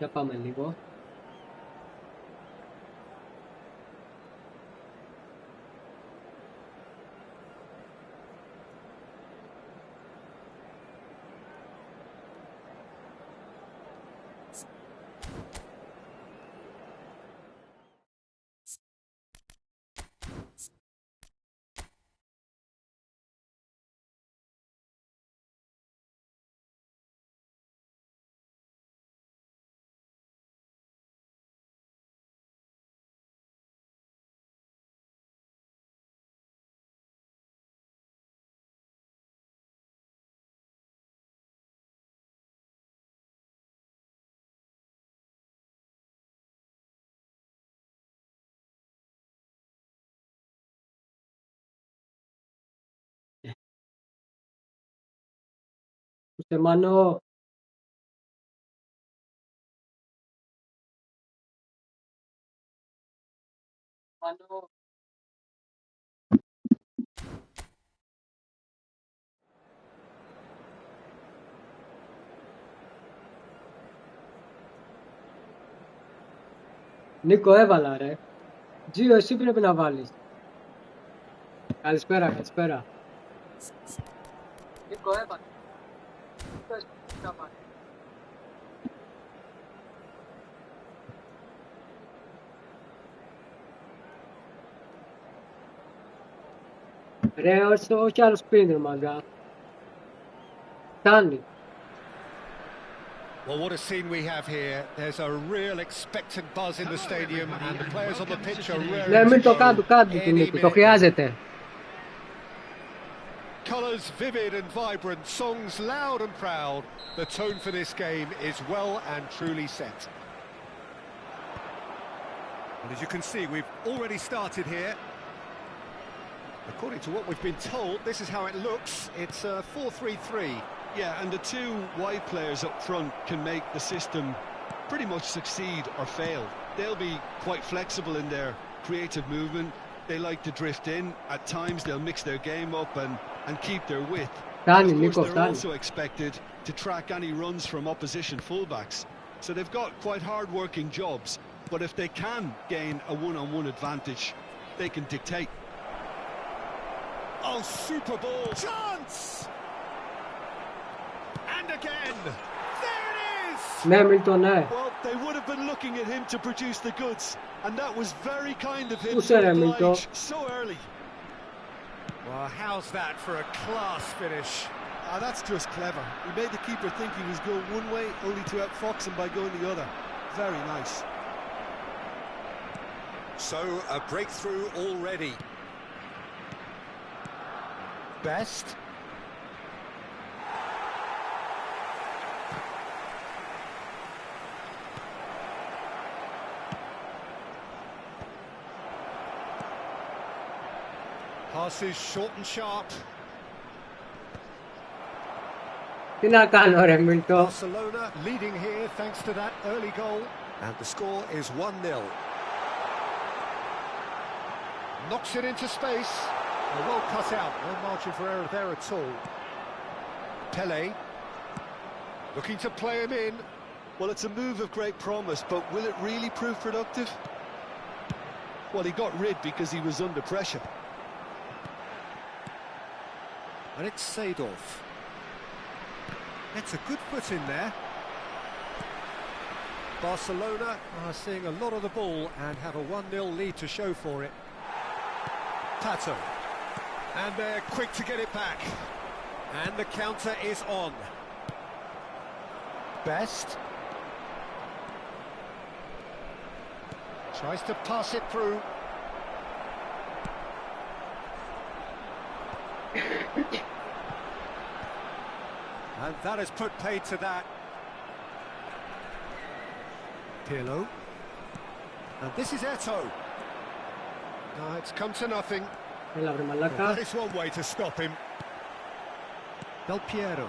Για πάμε λίγο. Ούτε Μάνο. Μάνο. Νίκο, έβαλα ρε. Τζίο, εσύ πρέπει να βάλεις. Καλησπέρα, καλησπέρα. Νίκο, έβαλα. Νίκο, εσύ πρέπει να βάλεις. Ρε, όχι άλλο σπίνερ, μαγκά. Φτάνει. Well, what a scene we have here. There's a real expectant buzz in the stadium and the players on the pitch are raring Ναι, μην το to κάτω, κάτω του Νίκο, το χρειάζεται. Colours vivid and vibrant, songs loud and proud. The tone for this game is well and truly set. And as you can see, we've already started here. According to what we've been told, this is how it looks. It's a 4-3-3. Yeah, and the two wide players up front can make the system pretty much succeed or fail. They'll be quite flexible in their creative movement. They like to drift in. At times they'll mix their game up and keep their width. Φτάνει, Of course, Νίκο, they're φτάνει. also expected to track any runs from opposition fullbacks. So they've got quite hard-working jobs. But if they can gain a one-on-one advantage, they can dictate. Oh, super ball. Chance! And again. There it is! Ναι, Μίλτον, ναι. Well, they would have been looking at him to produce the goods, and that was very kind of him Who to said it, Milton? oblige so early. Well, how's that for a class finish? That's just clever. He made the keeper think he was going one way, only to outfox him by going the other. Very nice. So, a breakthrough already. Best. Passes short and sharp. Τι να κάνω ρε Μίλτο. Barcelona leading here thanks to that early goal. And the score is 1-0. Knocks it into space. Well cut out, no margin for error there at all. Pele, looking to play him in. Well, it's a move of great promise, but will it really prove productive? Well, he got rid because he was under pressure. And it's Seedorf. It's a good foot in there. Barcelona are seeing a lot of the ball and have a 1-0 lead to show for it. Pato. And they're quick to get it back. And the counter is on. Best. Tries to pass it through. And that has put paid to that. Pirlo. And this is Eto. No, it's come to nothing. Έλα βρε μαλάκα. That is one way to stop him. Del Piero.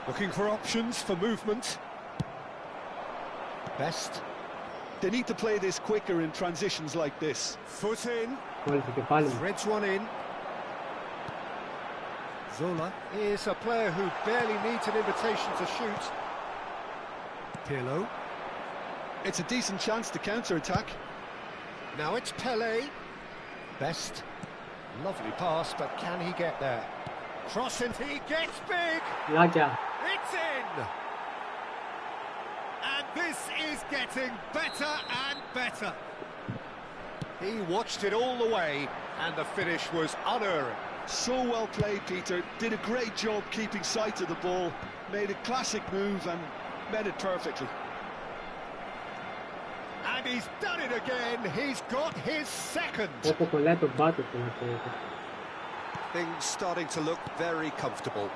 Looking for options for movement. Best. They need to play this quicker in transitions like this. Foot in. Κόλληθηκε πάλι. Threads one in. Zola is a player who barely needs an invitation to shoot. Pirlo. It's a decent chance to counter-attack. Now it's Pele. Best. Lovely pass, but can he get there? Crossing, he gets big! Λάκια. It's in! And this is getting better and better. He watched it all the way, and the finish was unerring. So well played, Peter. Did a great job keeping sight of the ball. Made a classic move and met it perfectly. And he's done it again. He's got his second. Όπου κολλάει το μπάτο του να ξέρετε. Things starting to look very comfortable.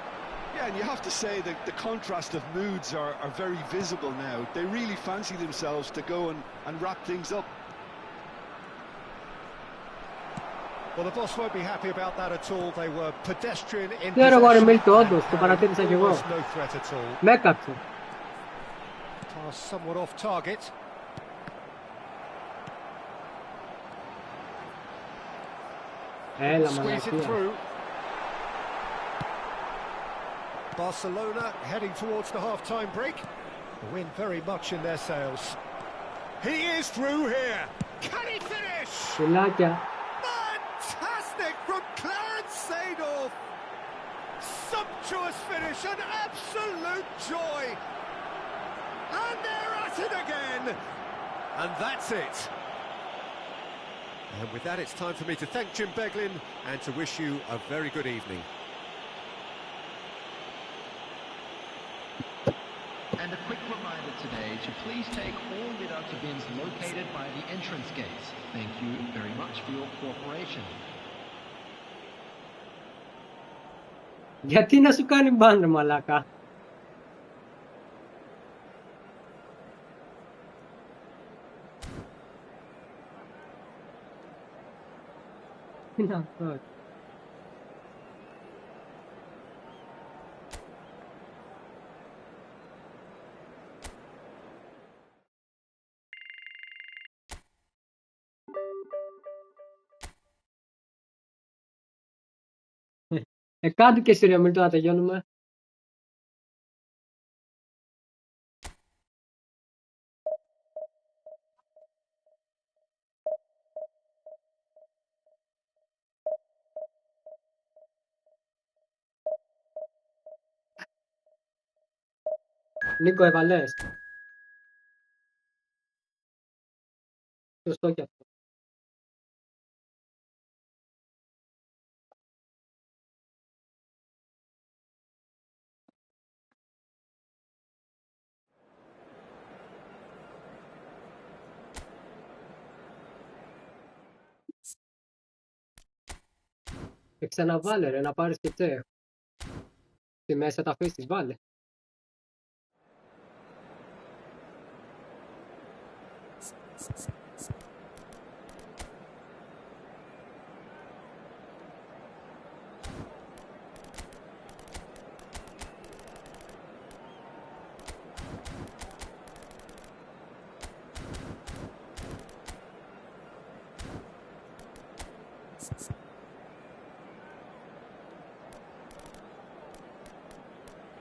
Yeah, and you have to say that the contrast of moods are very visible now. They really fancy themselves to go and wrap things up. Well, the boss won't be happy about that at all. They were pedestrian in Ναι ρε γόρε Μίλτο, possession. όντως, το παρατήρησα κι εγώ. Almost no threat at all. Με έκαψε. Pass somewhat off target. Έλα Squeeze it μαλακία. through. Barcelona heading towards the half-time break. The wind very much in their sails. He is through here. Can he finish? Φιλάκια. Fantastic from Clarence Seedorf. Sumptuous finish, an absolute joy. And they're at it again. And that's it. And with that, it's time for me to thank Jim Beglin and to wish you a very good evening. And a quick reminder today to please take all deductor bins located by the entrance gates. Thank you very much for your cooperation. Γιατί να σου κάνει μπαν ρε μαλάκα. Τι είναι αυτό. Κάντε και εσύ ρε Μίλτο να τελειώνουμε. Νίκο έβαλες. Σωστό και αυτό. Και ξαναβάλε ρε να πάρεις και τσέχ. Στη μέσα τα αφήσεις βάλε.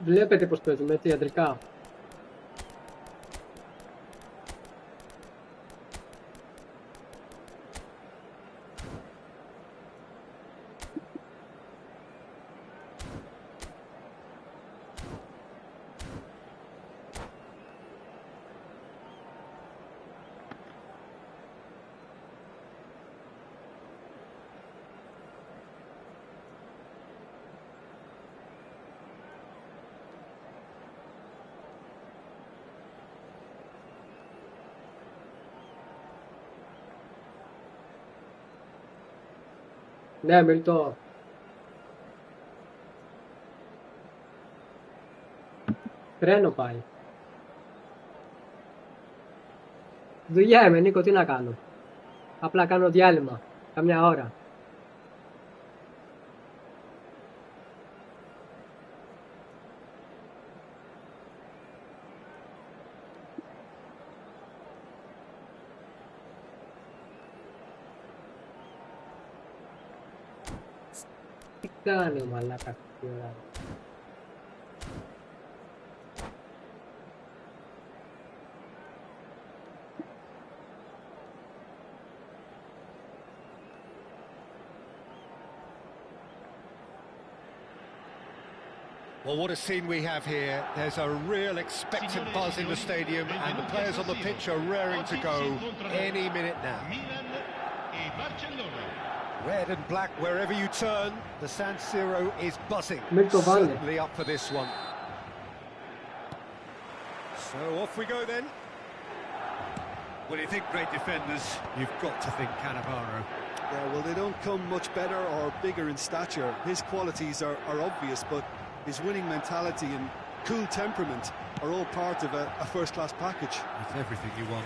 Βλέπετε πως παίζουμε έτσι ιατρικά. Ναι, Μίλτο. Τρένο πάει. Δουλειά είμαι, Νίκο, τι να κάνω. Απλά κάνω διάλειμμα. Καμιά ώρα. Τι κάνει ο μαλάκας αυτή η ώρα. Well, what a scene we have here. There's a real expectant buzz in the stadium, and the players on the pitch are raring to go any minute now. Red and black wherever you turn, the San Siro is buzzing. Certainly up for this one. So off we go then. When you think great defenders, you've got to think Cannavaro. Yeah, well, they don't come much better or bigger in stature. His qualities are obvious, but his winning mentality and cool temperament are all part of a first-class package. It's everything you want.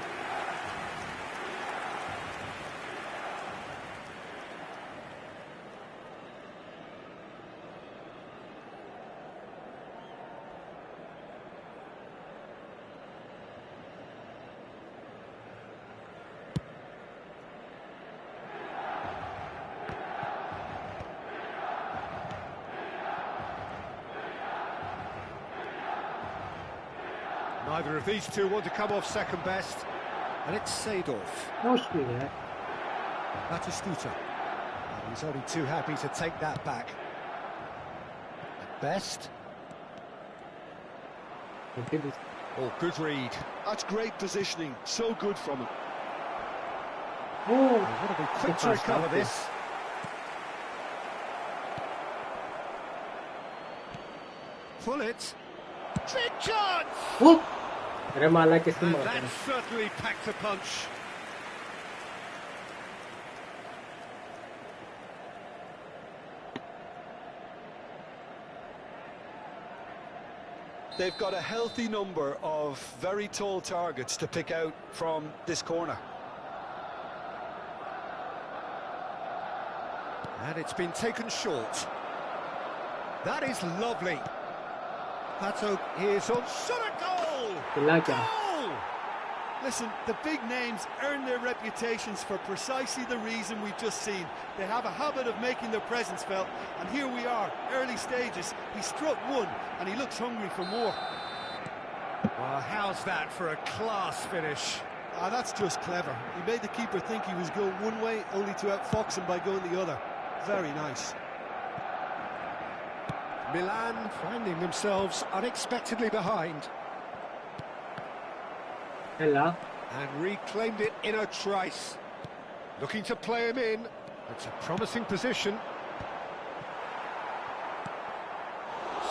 Neither of these two want to come off second best, and it's Seedorf. No screen there. Batistuta. And he's only too happy to take that back. At best. Oh, good read. That's great positioning, so good from him. Oh, What a big quick to recover this. Pull it. Big chance! oh. Era mala que se And mata. that certainly packed a punch. They've got a healthy number of very tall targets to pick out from this corner. And it's been taken short. That is lovely. Pato is on shot a goal! Goal! Listen, the big names earn their reputations for precisely the reason we've just seen. They have a habit of making their presence felt, and here we are, early stages. He struck one, and he looks hungry for more. Well, how's that for a class finish? Ah, that's just clever. He made the keeper think he was going one way, only to outfox him by going the other. Very nice. Milan finding themselves unexpectedly behind. Hela. And reclaimed it in a trice. Looking to play him in. It's a promising position.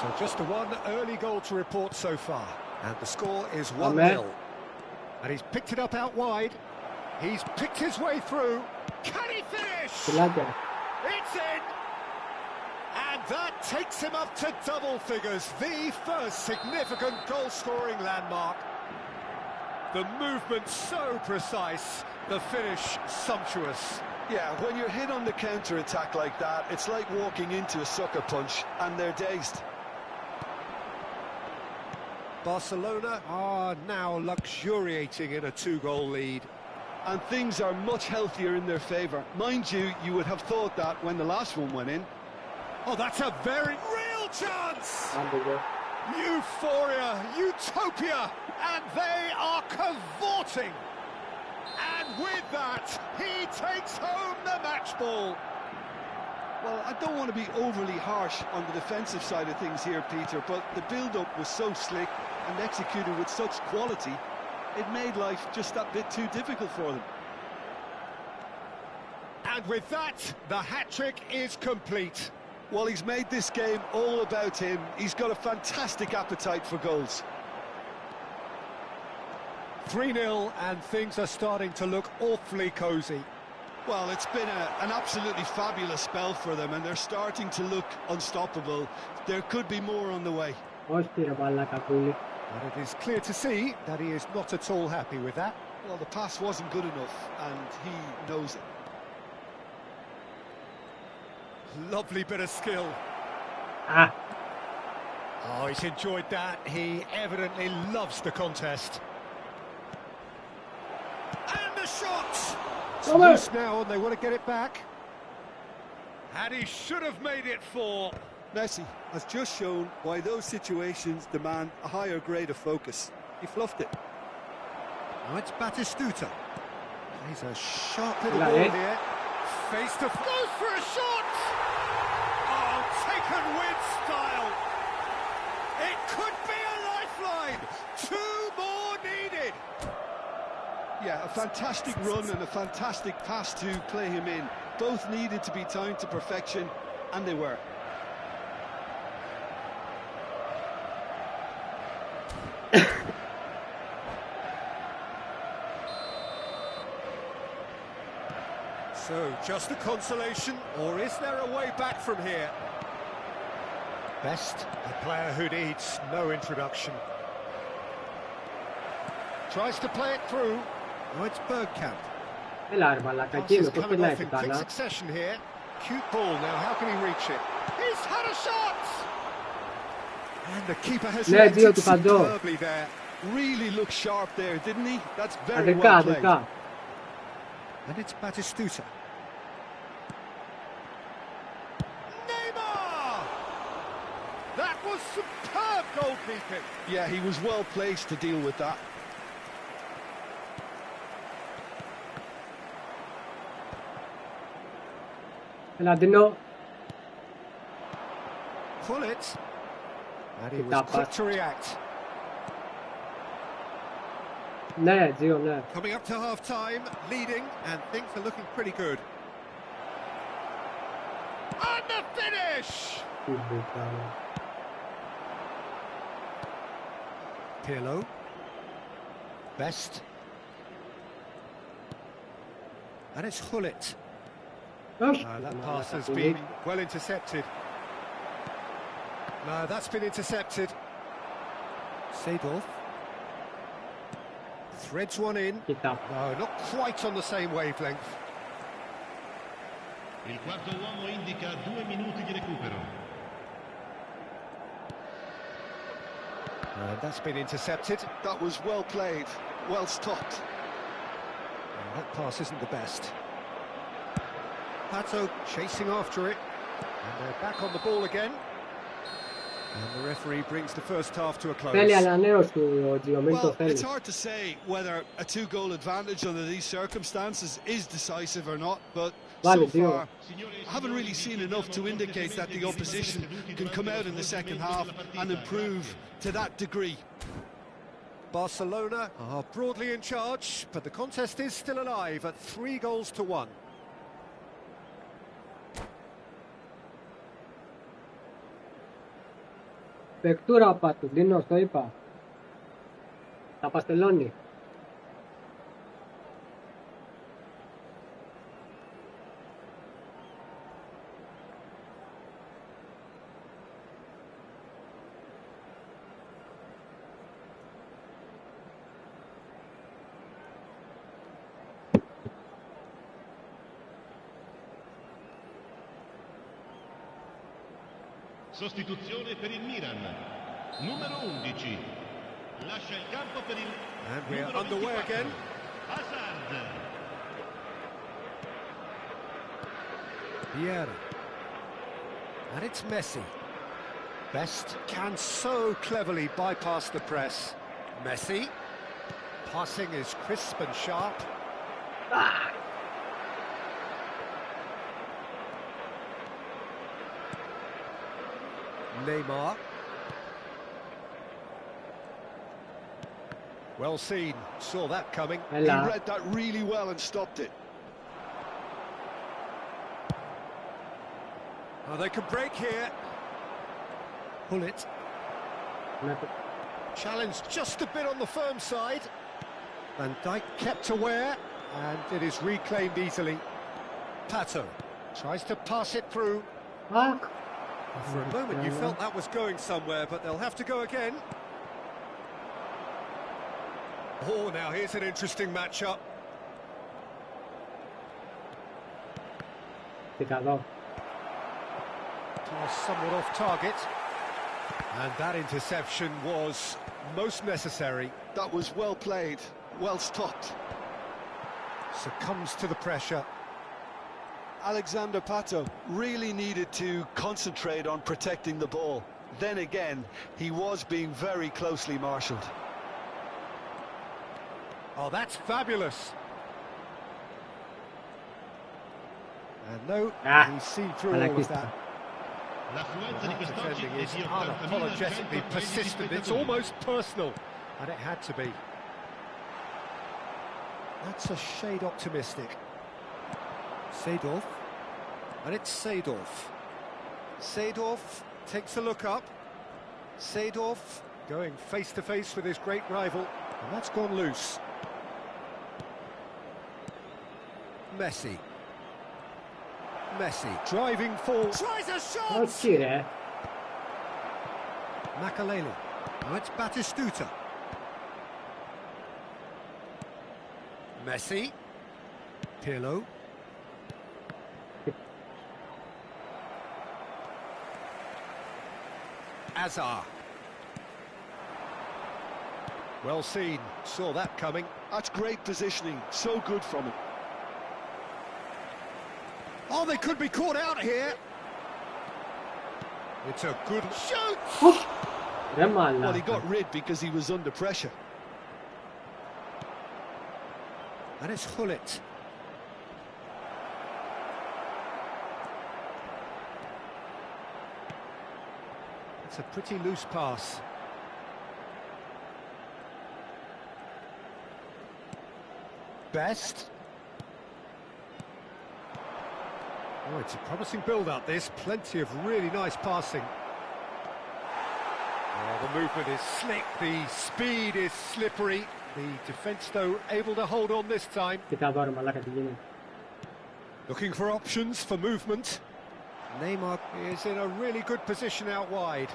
So just the one early goal to report so far. And the score is 1-0. And he's picked it up out wide. He's picked his way through. Can he finish? It's in! And that takes him up to double figures. The first significant goal-scoring landmark. The movement so precise, the finish sumptuous. Yeah, when you're hit on the counter-attack like that, it's like walking into a sucker punch, and they're dazed. Barcelona are now luxuriating in a 2-goal lead. And things are much healthier in their favour. Mind you, you would have thought that when the last one went in. Oh, that's a very real chance! Euphoria, utopia, and they are cavorting. And with that, he takes home the match ball. Well, I don't want to be overly harsh on the defensive side of things here, Peter, but the build-up was so slick and executed with such quality, it made life just that bit too difficult for them. And with that, the hat-trick is complete. Well, he's made this game all about him. He's got a fantastic appetite for goals. 3-0, and things are starting to look awfully cosy. Well, it's been an absolutely fabulous spell for them, and they're starting to look unstoppable. There could be more on the way. But it is clear to see that he is not at all happy with that. Well, the pass wasn't good enough, and he knows it. Lovely bit of skill. Ah. Oh, he's enjoyed that. He evidently loves the contest. And the shot! It's loose now, and they want to get it back. And he should have made it 4. Messi has just shown why those situations demand a higher grade of focus. He fluffed it. Now it's Batistuta. He's a sharp little ball here. Face to goes for a shot! Oh, taken with style! It could be a lifeline. 2 more needed. Yeah, a fantastic run and a fantastic pass to play him in. Both needed to be timed to perfection, and they were. So, just a consolation, or is there a way back from here? Best, a player who needs no introduction. Tries to play it through. Oh, it's Bergkamp. E l'arma alla Passes cantina, questo coming è off in quick l'etica, succession here. Cute ball, now how can he reach it? He's had a shot! And the keeper has Zio, reacted ti fa do. superbly there. Really looked sharp there, didn't he? That's Ha very well played. beccato. And it's Batistuta. Neymar! That was superb goalkeeping. Yeah, he was well placed to deal with that. E la di no. Pull it. And he Che was tappa. quick to react. Ne, zio, ne. Coming up to half-time, leading, and things are looking pretty good. And the finish! Che buttano. Pirlo. Best. And it's Hullet. Oh, That pass has been well intercepted. No, that's been intercepted. Seedorf. Threads one in. Che tappa. No, not quite on the same wavelength. Il quarto uomo indica 2 minuti di recupero. That's been intercepted. That was well played, well stopped. That pass isn't the best. Pato chasing after it. And they're back on the ball again. And the referee brings the first half to a close. Feli all'anero su zio, molto Well, Feli. it's hard to say whether a 2-goal advantage under these circumstances is decisive or not, but Vale, so zio. far I haven't really seen enough to indicate that the opposition can come out in the second half and improve to that degree. Barcelona are broadly in charge, but the contest is still alive at 3-1. Πεκτούρα ο Πάτου, Δίνος, το είπα. Τα παστελώνει. Sostituzione per il Milan. Numero 11. Lascia il campo per il And we are numero underway 24. again. Hazard. Vieira. And it's Messi. Best can so cleverly bypass the press. Messi. Passing is crisp and sharp. Neymar. Well seen, saw that coming. He Bella. read that really well and stopped it. Oh, they can break here. Pull it. Challenged just a bit on the firm side. Van Dijk kept aware, and it is reclaimed easily. Pato tries to pass it through. Fuck. For a moment you felt that was going somewhere, but they'll have to go again. Oh, now here's an interesting matchup. Τι καλό. Pass somewhat off target. And that interception was most necessary. That was well played, well stopped. Succumbs to the pressure. Alexander Pato really needed to concentrate on protecting the ball. Then again, he was being very closely marshalled. Oh, that's fabulous. And no, he's seen through all of that. L'affluenza di That quest'oggi defending è is di 80.100 unapologetically persistent. It's almost personal, and it had to be. That's a shade optimistic. Seedorf, and it's Seedorf. Seedorf takes a look up. Seedorf going face to face with his great rival, and that's gone loose. Messi. Messi driving forward. Tries a shot! Uscire? Makaleli. Now it's Batistuta. Messi. Pirlo. Azar. Well seen, saw that coming. That's great positioning, so good from him. Oh, they could be caught out here. It's a good shoot. Well, he got rid because he was under pressure. And it's Hullet. It's a pretty loose pass. Best. Oh, it's a promising build-up, this. Plenty of really nice passing. Oh, the movement is slick, the speed is slippery. The defence, though, able to hold on this time. Looking for options for movement. Neymar is in a really good position out wide.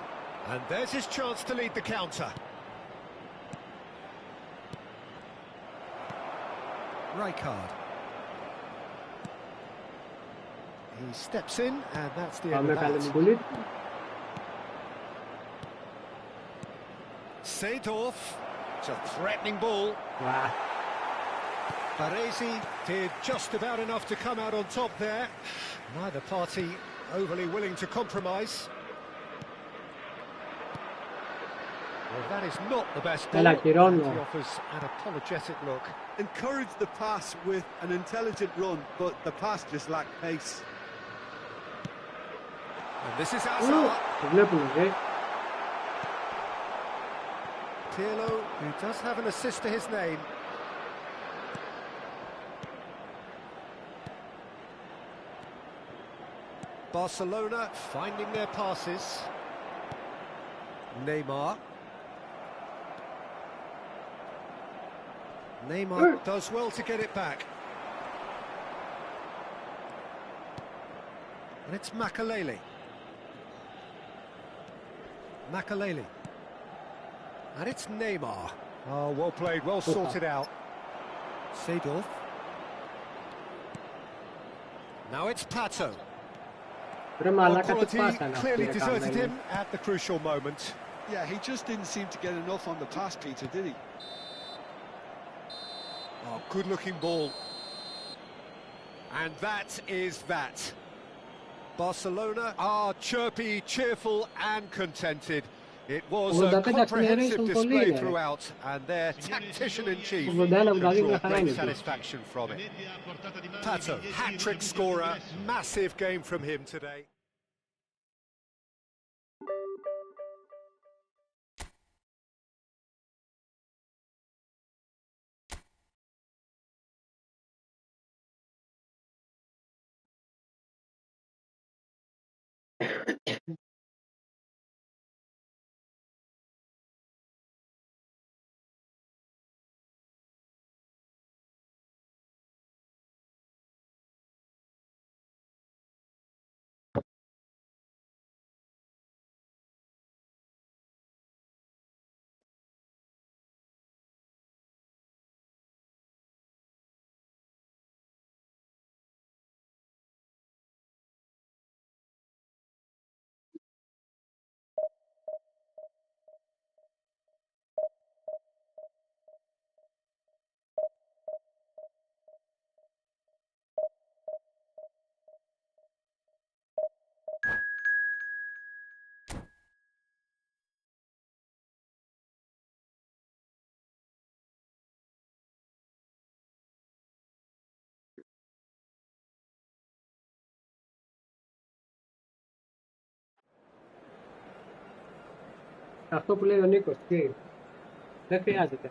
And there's his chance to lead the counter. Rijkaard. He steps in, and that's the end of that. Seedorf. It's a threatening ball. Baresi did just about enough to come out on top there. Neither party overly willing to compromise. Well, that is not the best ball. He offers an apologetic look. Encourage the pass with an intelligent run, but the pass just lacked pace. And this is Azar. Pirlo, who does have an assist to his name. Barcelona finding their passes. Neymar. Neymar does well to get it back. And it's Makaleli. Makaleli. And it's Neymar. Oh, well played, well sorted out. Seedorf. Now it's Pato. Well, quality clearly deserted him at the crucial moment. Yeah, he just didn't seem to get enough on the pass, Peter, did he? Oh, good-looking ball. And that is that. Barcelona are chirpy, cheerful and contented. It was a comprehensive display throughout, and their tactician-in-chief could draw great satisfaction from it. Pato, hat-trick scorer, massive game from him today. Αυτό που λέει ο Νίκος, τι. Δεν χρειάζεται.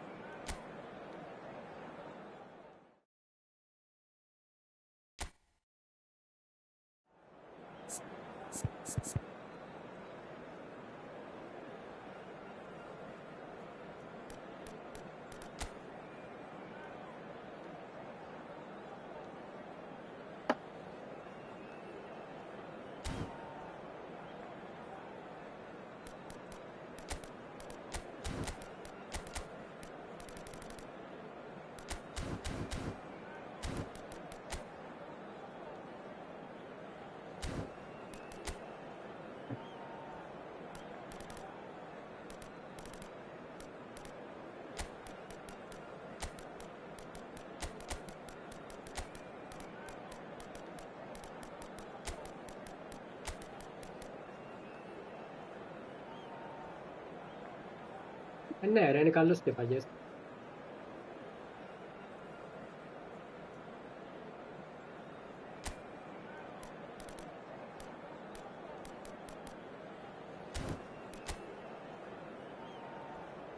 Ναι ρε, είναι καλός και φαγές.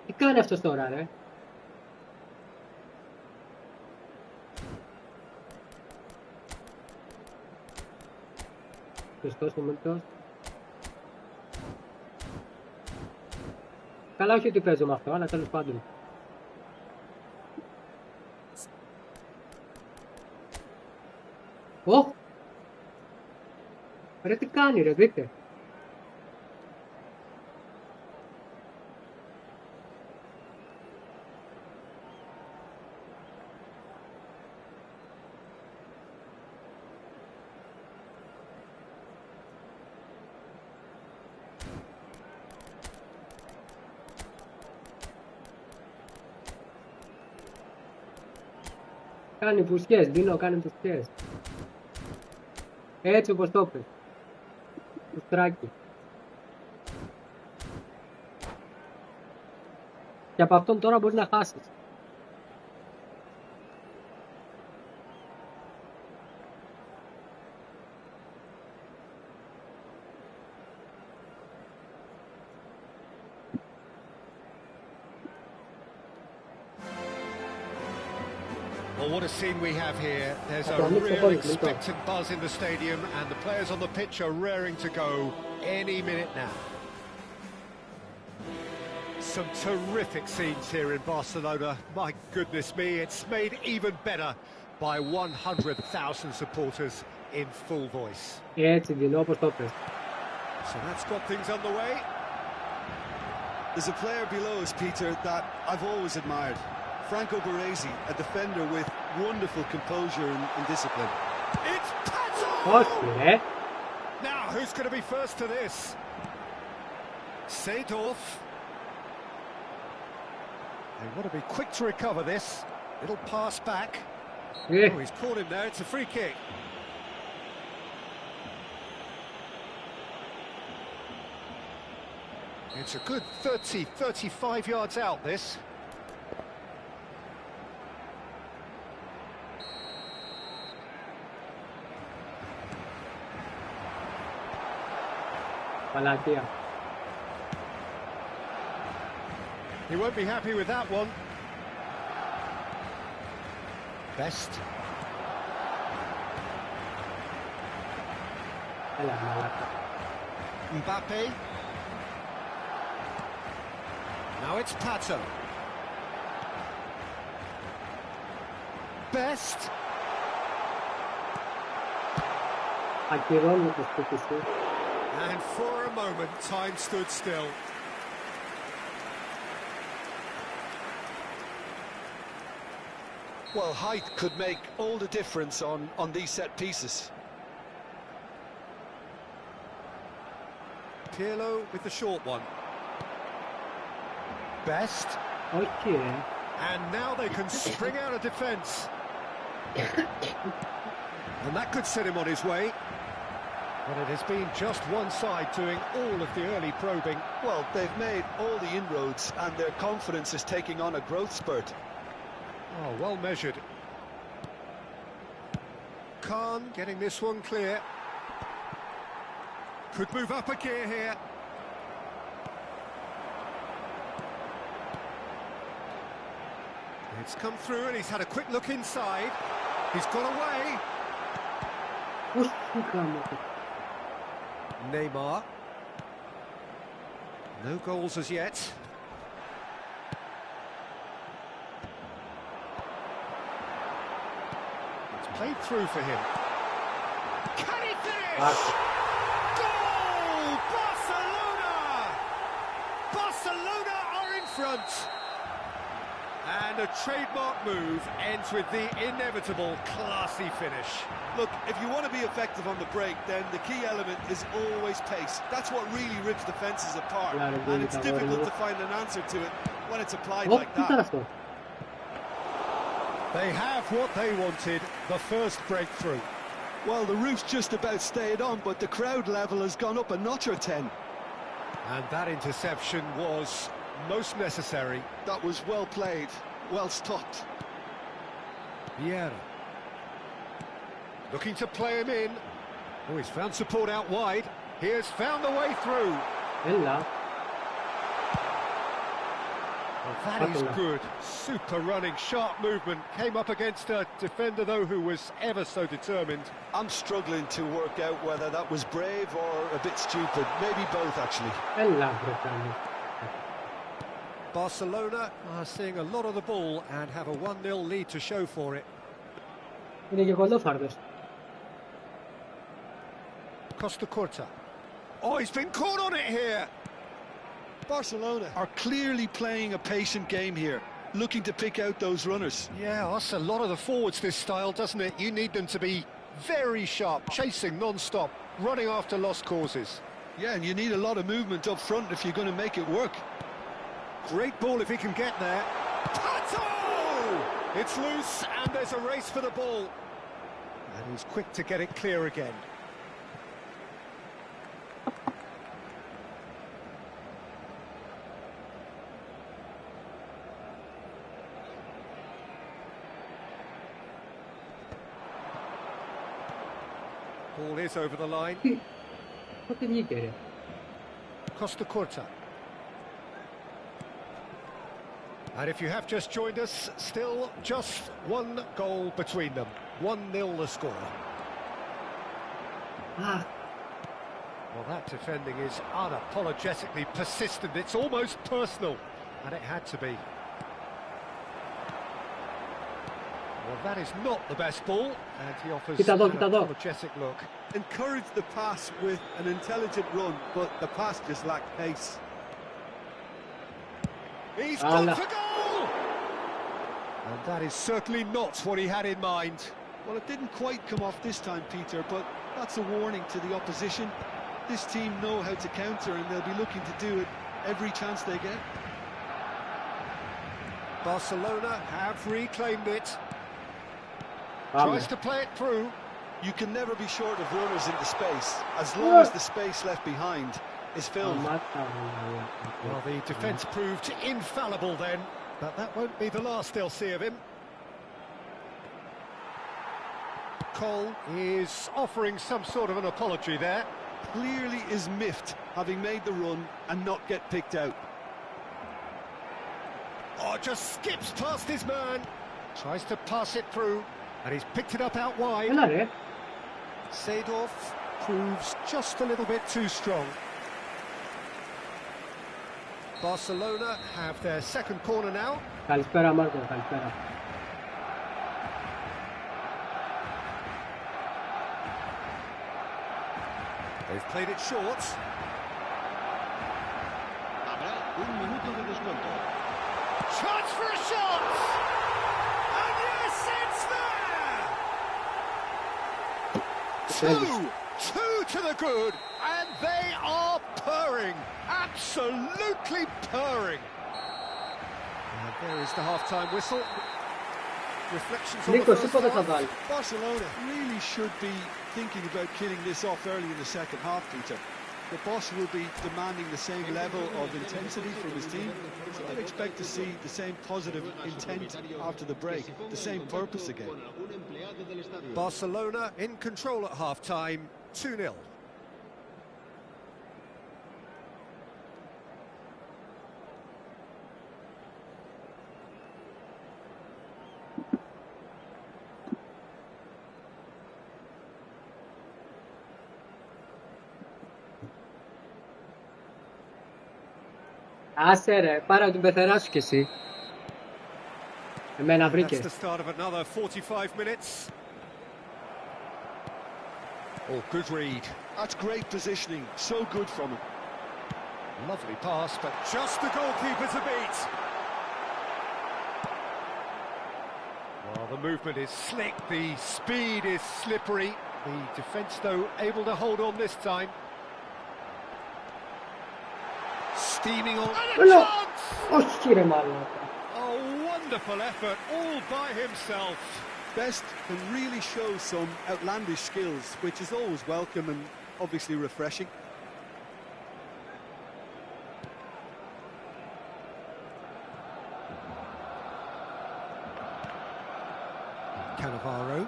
Τι κάνει αυτός τώρα ρε? Σωστός momentos. Καλά, όχι ότι παίζω με αυτό, αλλά τέλος πάντων. Ω! Ρε τι κάνει ρε, δείτε. Κάνει πουσιές, Ντίνο, κάνει πουσιές. Έτσι όπως το πες. Πουστράκι. Και από αυτόν τώρα μπορεί να χάσεις. Well, what a scene we have here. There's a real expectant buzz in the stadium and the players on the pitch are raring to go any minute now. Some terrific scenes here in Barcelona. My goodness me, it's made even better by 100,000 supporters in full voice. Έτσι, Ντίνο, όπως το πες. So that's got things underway. There's a player below us, Peter, that I've always admired. Franco Baresi, a defender with wonderful composure and discipline. It's Pato! Όχι ρε. Now, who's going to be first to this? Seedorf. They want to be quick to recover this. Little pass back. Oh, he's caught him there. It's a free kick. It's a good 30, 35 yards out, this. Παλάτια. He won't be happy with that one. Best. Έλα, μαλάκα. Mbappe. Now it's Pato. Best. Ακυρώνω το σπίτι σου. And for a moment, time stood still. Well, height could make all the difference on these set pieces. Pirlo with the short one. Best. Όχι ρε. And now they can spring out of defence. And that could set him on his way. But it has been just one side doing all of the early probing. Well, they've made all the inroads and their confidence is taking on a growth spurt. Oh, well measured. Khan getting this one clear. Could move up a gear here. It's come through and he's had a quick look inside. He's got away. Uf, calma. Neymar. No goals as yet. It's played through for him. Can he finish? Goal! Barcelona! Barcelona are in front. And a trademark move ends with the inevitable classy finish. Look, if you want to be effective on the break, then the key element is always pace. That's what really rips defences apart. And it's difficult to find an answer to it when it's applied like that. They have what they wanted, the first breakthrough. Well, the roof's just about stayed on, but the crowd level has gone up a notch or 10. And that interception was most necessary. That was well played, well stopped. Vieira. Looking to play him in. Oh, he's found support out wide. He has found the way through. Ella. Well, that is good. Super running, sharp movement. Came up against a defender, though, who was ever so determined. I'm struggling to work out whether that was brave or a bit stupid. Maybe both, actually. Ella, Bretagna. Barcelona are seeing a lot of the ball and have a 1-0 lead to show for it. Yine que gol fardos. Costa Curta. Oh, he's been caught on it here. Barcelona are clearly playing a patient game here, looking to pick out those runners. Yeah, that's a lot of the forwards, this style, doesn't it? You need them to be very sharp, chasing non-stop, running after lost causes. Yeah, and you need a lot of movement up front if you're going to make it work. Great ball if he can get there. Pato! It's loose and there's a race for the ball. And he's quick to get it clear again. Ball is over the line. What did you get it? Costa Curta. And if you have just joined us, still just one goal between them. 1-0 the score. Ah, Well, that defending is unapologetically persistent. It's almost personal. And it had to be. Well, that is not the best ball. And he offers an apologetic look. Encourage the pass with an intelligent run, but the pass just lacked pace. He's got to goal! And that is certainly not what he had in mind. Well, it didn't quite come off this time, Peter, but that's a warning to the opposition. This team know how to counter, and they'll be looking to do it every chance they get. Barcelona have reclaimed it. pame. Tries to play it through. You can never be short of runners into space, as long as the space left behind is filled. Well, the defence proved infallible then, but that won't be the last they'll see of him. Cole is offering some sort of an apology there. Clearly is miffed, having made the run and not get picked out. Oh, just skips past his man. Tries to pass it through, and he's picked it up out wide. Hello, Seedorf proves just a little bit too strong. Barcelona have their second corner now. Καλησπέρα Μάρκο, καλησπέρα. They've played it short. Habrá un minuto de descuento. Chance for a shot! And yes, it's there! Two to the good, and they are purring, absolutely purring. And there is the half-time whistle. Reflections on the Nico, first τι πότε θα half. βάλει? Barcelona really should be thinking about killing this off early in the second half, Peter. The boss will be demanding the same level of intensity from his team, so I'd expect to see the same positive intent after the break, the same purpose again. Barcelona in control at half-time, 2-0. Άσε ρε, πάρε την πεθερά σου κι εσύ. Εμένα That's βρήκες. the start of another 45 minutes. Oh, good read. That's great positioning, so good from him. Lovely pass, but just the goalkeeper to beat. Well, the movement is slick, the speed is slippery. The defence, though, able to hold on this time. Steaming on. And a Hello. chance! Όχι ρε μαλάκα. A wonderful effort, all by himself. Best can really show some outlandish skills, which is always welcome and obviously refreshing. Cannavaro.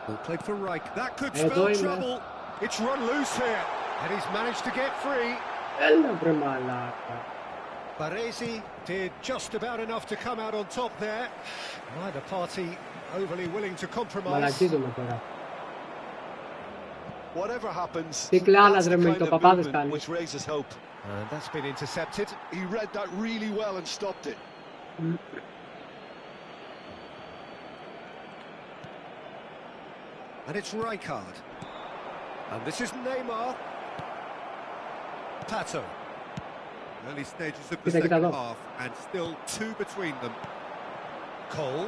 Ball played for Reich. That could Yeah, spell doing trouble. It's run loose here, and he's managed to get free. Έλα βρε μαλάκα. Baresi did just about enough to come out on top there. Neither party overly willing to compromise. Μαλακίζομαι τώρα. Whatever happens, Τι κλάνας that's ρε the με kind το of παπάδες movement κάνει. which raises hope. And that's been intercepted. He read that really well and stopped it. And it's Rijkaard. And this is Neymar. Pato. Early stages of the Κοίτα, κοίτα second εδώ. half, and still two between them. Cole.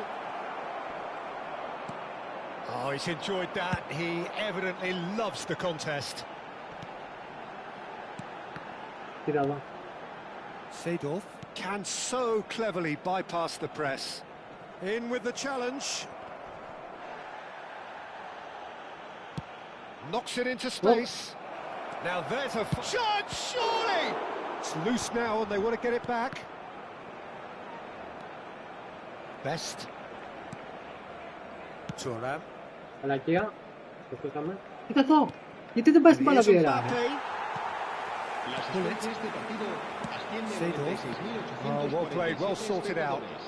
Oh, he's enjoyed that. He evidently loves the contest. Κοίτα εδώ. Seedorf can so cleverly bypass the press. In with the challenge. Knocks it into space. Now there's a shot, surely! It's loose now and they want to get it back. Best. Thuram. Μαλακία. Το χούσαμε. Κοίτα εδώ. Γιατί δεν πάει στην And here's παλαβιέρα ρε. Mbappe. La asistencia de este partido asciende a Seedorf. 96.843 Oh, well played, well sorted out. jugadores.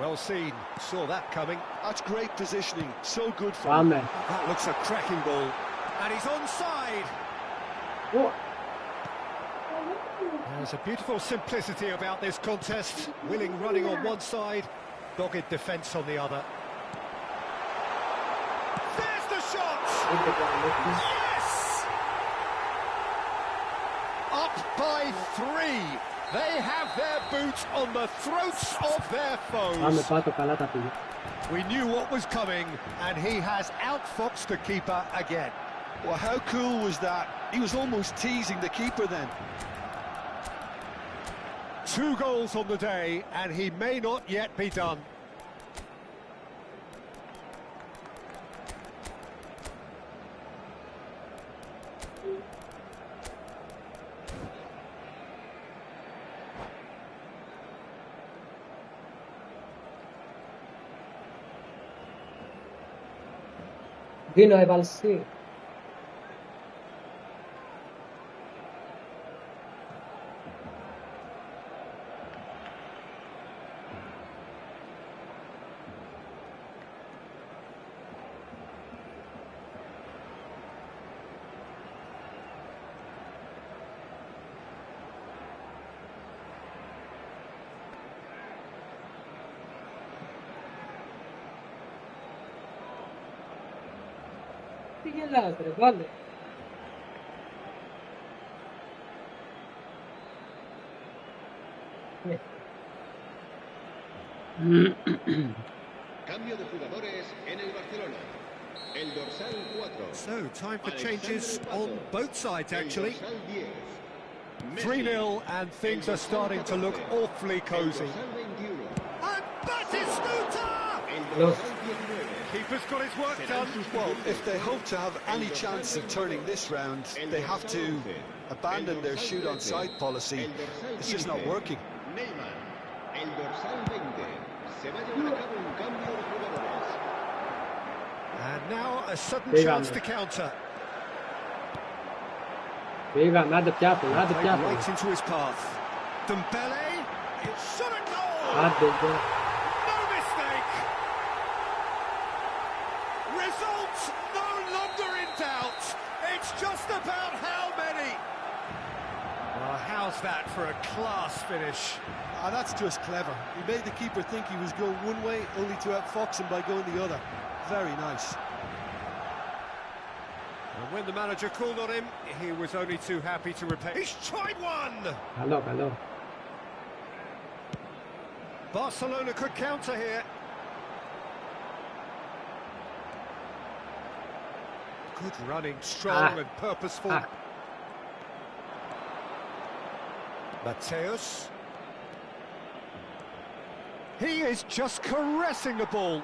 Well seen. Saw that coming. That's great positioning, so good from him. Πάμε. That looks a cracking ball. And he's onside. Ω, There's a beautiful simplicity about this contest. Willing running on one side, dogged defence on the other. There's the shot! ούτε το Yes! Up by 3. They have their boots on the throats of their Πάμε foes. πάτω, καλά τα πήγε. We knew what was coming, and he has outfoxed the keeper again. Well, how cool was that? He was almost teasing the keeper then. 2 goals on the day, and he may not yet be done. Δίνω έβαλση. Τι γελάς ρε, βάλε. Cambio de jugadores en el Barcelona. El dorsal 4. So, time for changes on both sides, El actually. dorsal 10. 3-0, and things are starting to look awfully cosy. El dorsal 21. And Batistuta! El dorsal 19. Keeper's got his work done. Well, if they hope to have any chance of turning this round, they have to abandon their shoot on sight policy. It's just not working. Neymar. El dorsal 20. Se va a llevar a cabo un cambio de jugadores. And now a sudden Big chance on to counter. Πήγαμε, άντε πιάπουν, άντε Played πιάπουν. right into his path. Dembele, it's shot at goal! Άντε, γεια. No mistake! Results no longer in doubt. It's just about how many. finish. Ah, that's just clever. He made the keeper think he was going one way, only to outfox him by going the other. Very nice. And when the manager called on him, he was only too happy to repay. He's tried one! Καλό. Barcelona could counter here. Good running, strong and purposeful. Mateus. He is just caressing the ball.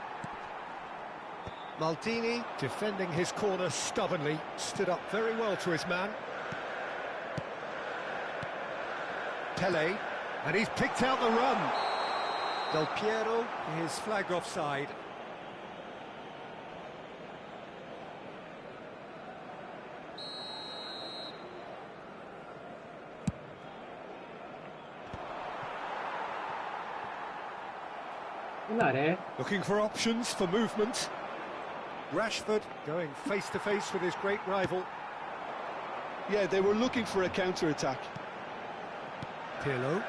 Maldini, defending his corner stubbornly, stood up very well to his man. Pele, and he's picked out the run. Del Piero is flagged offside. Looking for options for movement. Rashford going face-to-face with his great rival. Yeah, they were looking for a counter-attack. Pirlo.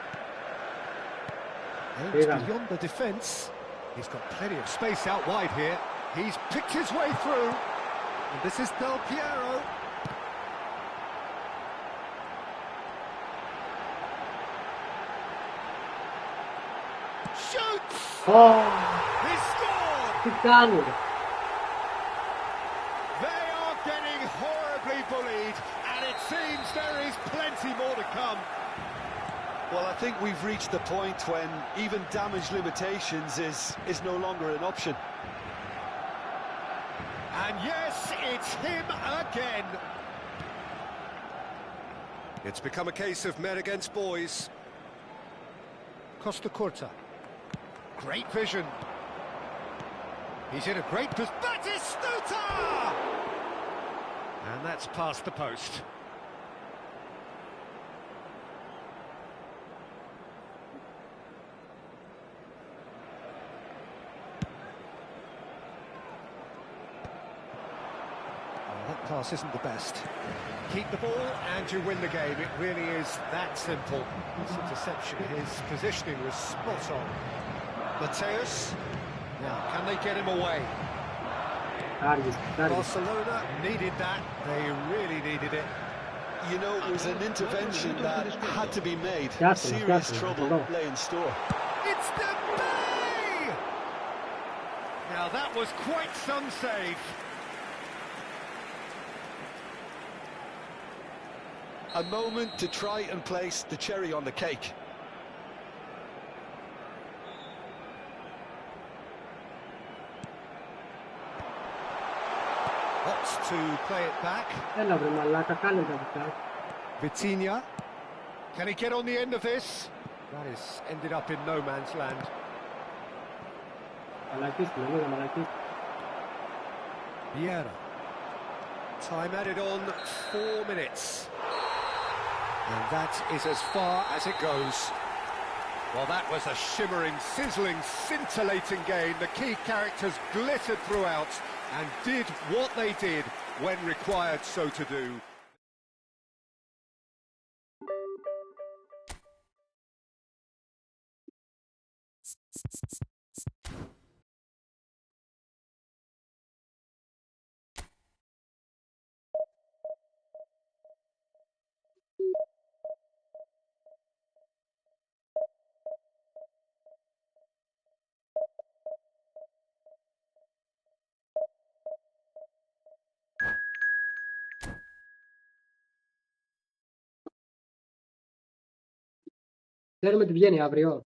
Aims beyond the defence. He's got plenty of space out wide here. He's picked his way through. And this is Del Piero. Shoots! Oh, He scored! τι κάνει? They are getting horribly bullied, and it seems there is plenty more to come. Well, I think we've reached the point when even damage limitations is no longer an option. And yes, it's him again. It's become a case of men against boys. Costa Curta. Great vision. He's in a great position. Batistuta! And that's past the post. That pass isn't the best. Keep the ball and you win the game. It really is that simple. His interception, his positioning was spot on. Mateus. Now, can they get him away? Barcelona needed that. They really needed it. You know, it was an intervention that had to be made. Serious trouble lay in store. It's the bay! Now, that was quite some save. A moment to try and place the cherry on the cake. Opts to play it back. Έλα βρε μαλάκα, κάνε τα δικά. Vitinha. Can he get on the end of this? That has ended up in no man's land. Μαλακίστηκε, λίγα μαλακίστηκε. Vieira. Time added on 4 minutes. And that is as far as it goes. Well, that was a shimmering, sizzling, scintillating game. The key characters glittered throughout and did what they did when required so to do. Ξέρουμε τι βγαίνει αύριο.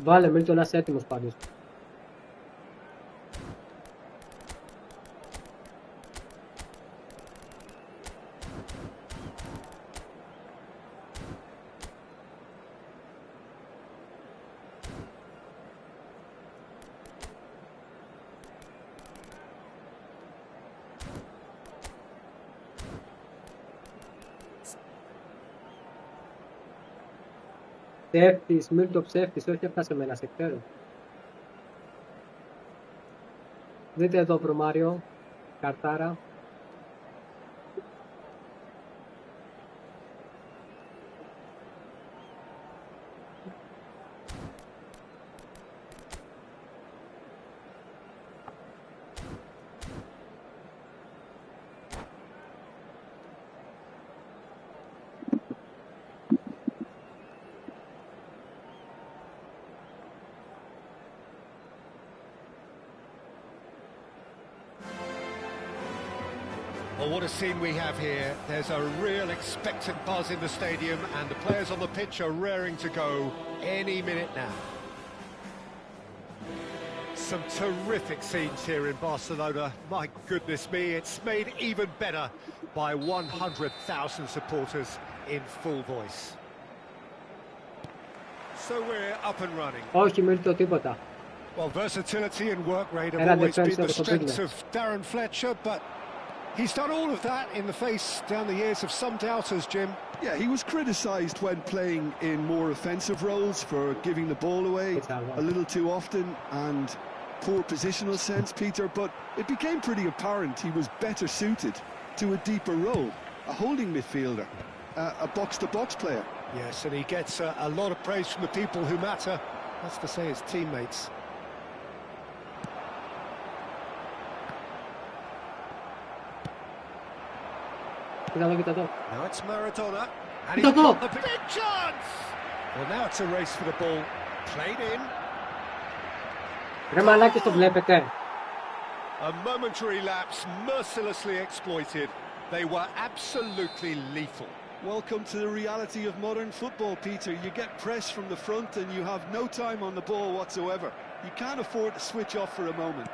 Βάλε, Μίλτον, να είσαι έτοιμος πάντως. Ψεύτης, Μίλτο ψεύτης, όχι αυτά σε μένα, σε ξέρω. Δείτε εδώ προμάριο, καρτάρα. Well, what a scene we have here. There's a real expectant buzz in the stadium and the players on the pitch are raring to go any minute now. Some terrific scenes here in Barcelona. My goodness me, it's made even better by 100,000 supporters in full voice. So we're up and running. Όχι, Μίλτο, τίποτα. Well, versatility and work rate have always been the strengths of Darren Fletcher, but he's done all of that in the face down the years of some doubters, Jim. Yeah, he was criticised when playing in more offensive roles for giving the ball away a little too often and poor positional sense, Peter, but it became pretty apparent he was better suited to a deeper role, a holding midfielder, a box-to-box player. Yes, and he gets a lot of praise from the people who matter, that's to say his teammates. Κοίτα εδώ. Now it's Maradona, and he's got the big chance! Well, now it's a race for the ball, played in. Ρε μαλάκες, το βλέπετε. A momentary lapse mercilessly exploited. They were absolutely lethal. Welcome to the reality of modern football, Peter. You get press from the front and you have no time on the ball whatsoever. You can't afford to switch off for a moment.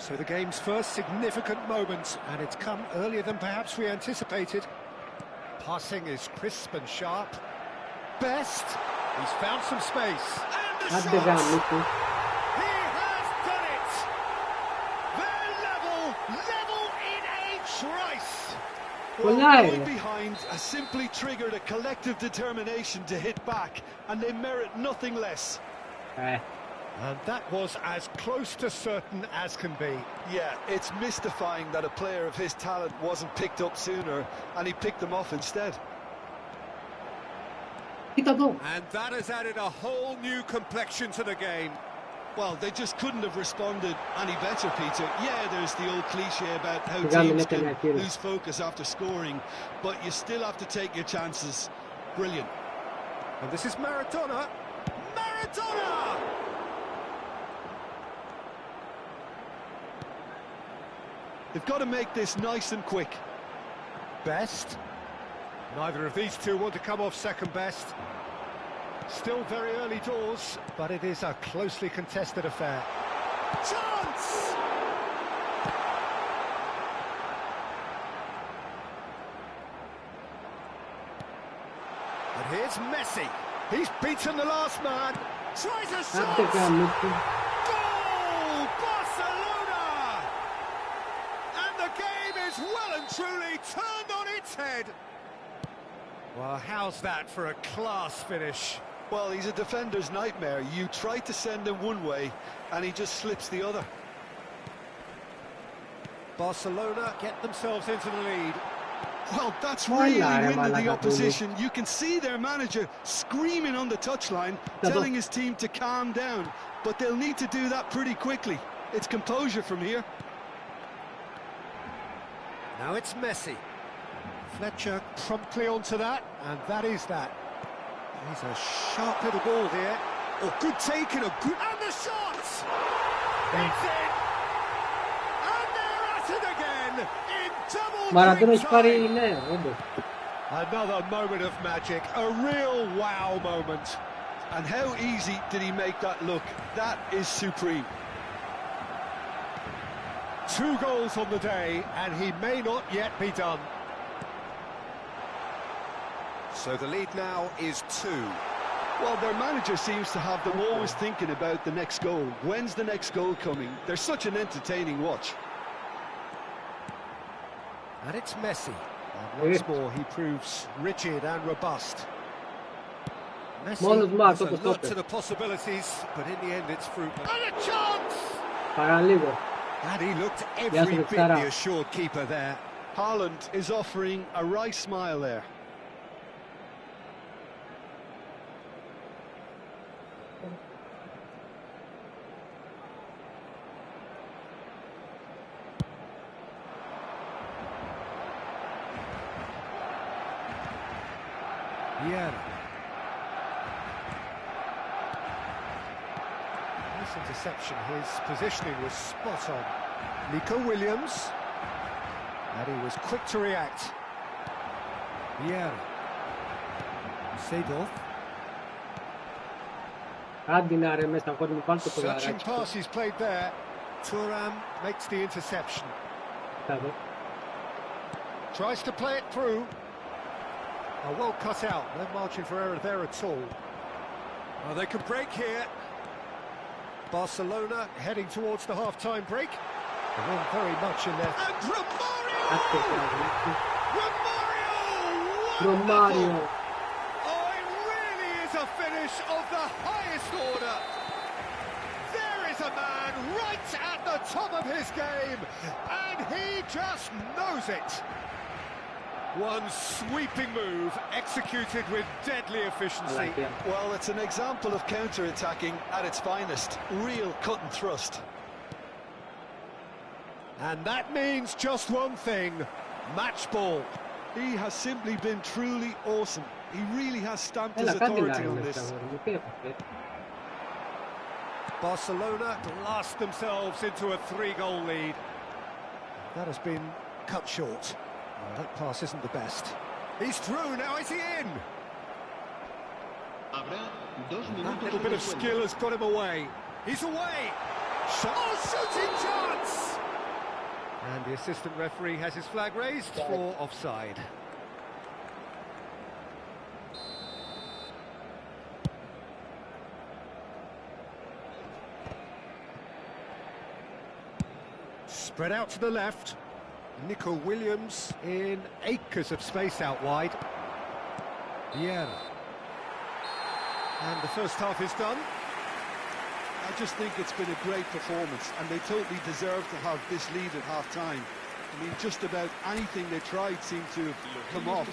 So the game's first significant moment, and it's come earlier than perhaps we anticipated. Passing is crisp and sharp. Best, he's found some space. And the shot! He has done it! They're level in a trice! Well, going behind has simply triggered a collective determination to hit back, and they merit nothing less. And that was as close to certain as can be. Yeah, it's mystifying that a player of his talent wasn't picked up sooner, and he picked them off instead. And that has added a whole new complexion to the game. Well, they just couldn't have responded any better, Peter. Yeah, there's the old cliche about how teams can lose focus after scoring, but you still have to take your chances. Brilliant. And this is Maradona. Maradona! They've got to make this nice and quick. Best. Neither of these two want to come off second best. Still very early doors, but it is a closely contested affair. Chance! And here's Messi. He's beaten the last man. Tries a shot! Goal! Barcelona! And the game is well and truly turned on its head. Well, how's that for a class finish? Well, he's a defender's nightmare. You try to send him one way, and he just slips the other. Barcelona get themselves into the lead. Well, that's really winded the opposition. You can see their manager screaming on the touchline, telling his team to calm down. But they'll need to do that pretty quickly. It's composure from here. Now it's Messi. Fletcher promptly onto that, and that is that. He's a sharp little ball here. Oh, good taking, a good... And the shot! It's in! And they're at it again! In double Maradona quick spari time! ne, όντως. Another moment of magic, a real wow moment. And how easy did he make that look? That is supreme. 2 goals on the day, and he may not yet be done. So the lead now is 2. Well, their manager seems to have them always thinking about the next goal. When's the next goal coming? They're such an entertaining watch. And it's Messi. And once more, he proves rigid and robust. Μόνος Messi μας, has a όπως lot τότε. to the possibilities, but in the end it's fruitless. And a chance! Παραλίγο. And he looked Γεια σου, every bit Δευτέρα. the assured keeper there. Haaland is offering a wry smile there. Yeah. Nice interception. His positioning was spot on. Nico Williams. And he was quick to react. Yeah. Seedorf. Άντι να ρε μέσα, χωρίς μου πάνω το Searching ποδαράκι. passes played there. Thuram makes the interception. Κοίτα εδώ. Tries to play it through. Oh, well cut out. No margin for error there at all. Oh, they can break here. Barcelona heading towards the half-time break. They won very much in there. And Romario! Άκου το Romario! Romario. Oh, it really is a finish of the highest order. There is a man right at the top of his game, and he just knows it. One sweeping move, executed with deadly efficiency. Well, it's an example of counter-attacking at its finest. Real cut and thrust. And that means just one thing, match ball. He has simply been truly awesome. He really has stamped his Έλα, κάντε authority να on ρε this. μέσα, αγόρι μου. Τι έπαθε. Barcelona blast themselves into a 3-goal lead. That has been cut short. Oh, that pass isn't the best. He's through, now is he in? That little bit of skill has got him away. He's away! Oh, shooting chance! And the assistant referee has his flag raised for offside. Spread out to the left. Nico Williams in acres of space out wide. Vieira. And the first half is done. I just think it's been a great performance, and they totally deserve to have this lead at half-time. I mean, just about anything they tried seemed to have come off.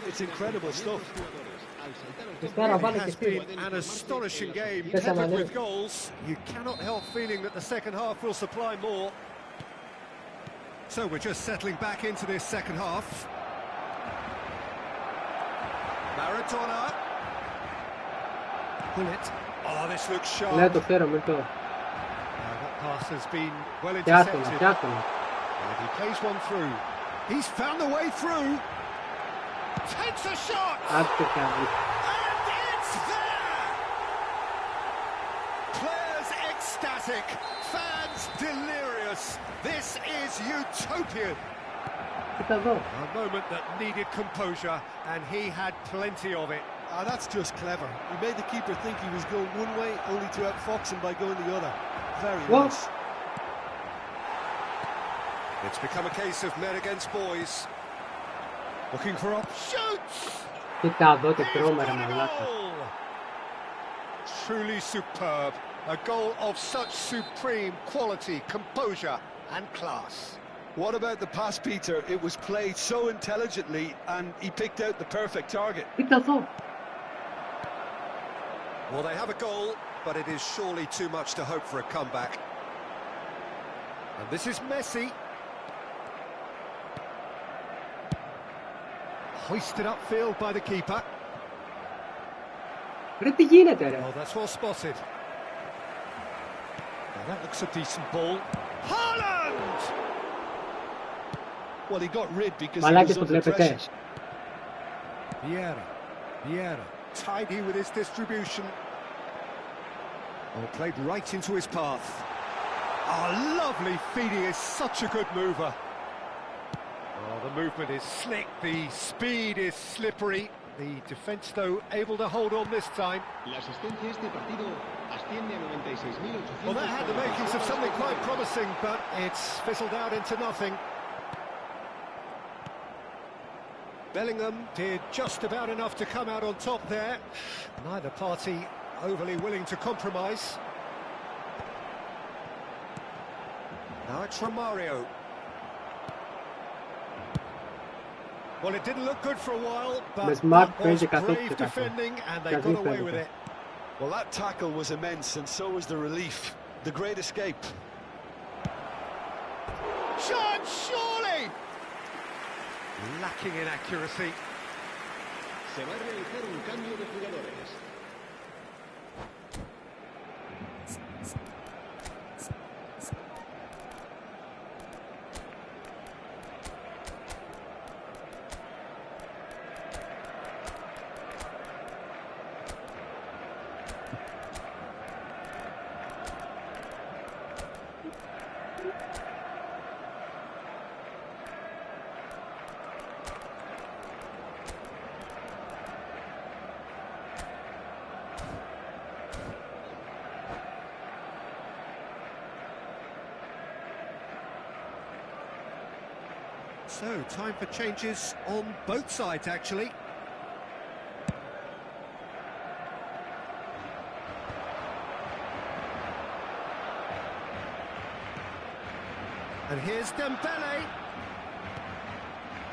It's incredible stuff. It has been an astonishing game, peppered with goals. You cannot help feeling that the second half will supply more. So we're just settling back into this second half. Maradona. Pull it. Oh, this looks sharp. Ναι, το φέρω, μην το. That pass has been well Πιάστονα, intercepted. πιάστονα. And he plays one through. He's found the way through. Takes a shot. Άντε καλή. And it's there! Players ecstatic, fans delirious. This is utopian. Κοίτα εδώ. A moment that needed composure, and he had plenty of it. That's just clever. He made the keeper think he was going one way, only to outfox him by going the other. Very What? nice. It's become a case of men against boys. Looking for up. Shoots! Κοίτα εδώ και τρώμε ρε He's got a μαλάκα. goal! Truly superb. A goal of such supreme quality, composure and class. What about the pass, Peter? It was played so intelligently, and he picked out the perfect target. Κοίτα εδώ. Well, they have a goal, but it is surely too much to hope for a comeback. And this is Messi. Hoisted upfield by the keeper. Ρε τι γίνεται ρε. Oh, that's well spotted. Now that looks a decent ball. Haaland! Well, he got rid because he Μαλάκες was το under βλέπετε. pressure. Vieira, tidy with his distribution. Oh, played right into his path. Oh, lovely feeding, is such a good mover. Oh, the movement is slick, the speed is slippery. The defence, though, able to hold on this time. Well, that had the makings of something quite promising, but it's fizzled out into nothing. Bellingham did just about enough to come out on top there. Neither party overly willing to compromise. Now it's Romario. Well, it didn't look good for a while, but that was brave defending and they got away with it. Well, that tackle was immense, and so was the relief. The great escape. Shot, surely! Lacking in accuracy. Se va a realizar un cambio de jugadores. So, time for changes on both sides, actually. And here's Dembele.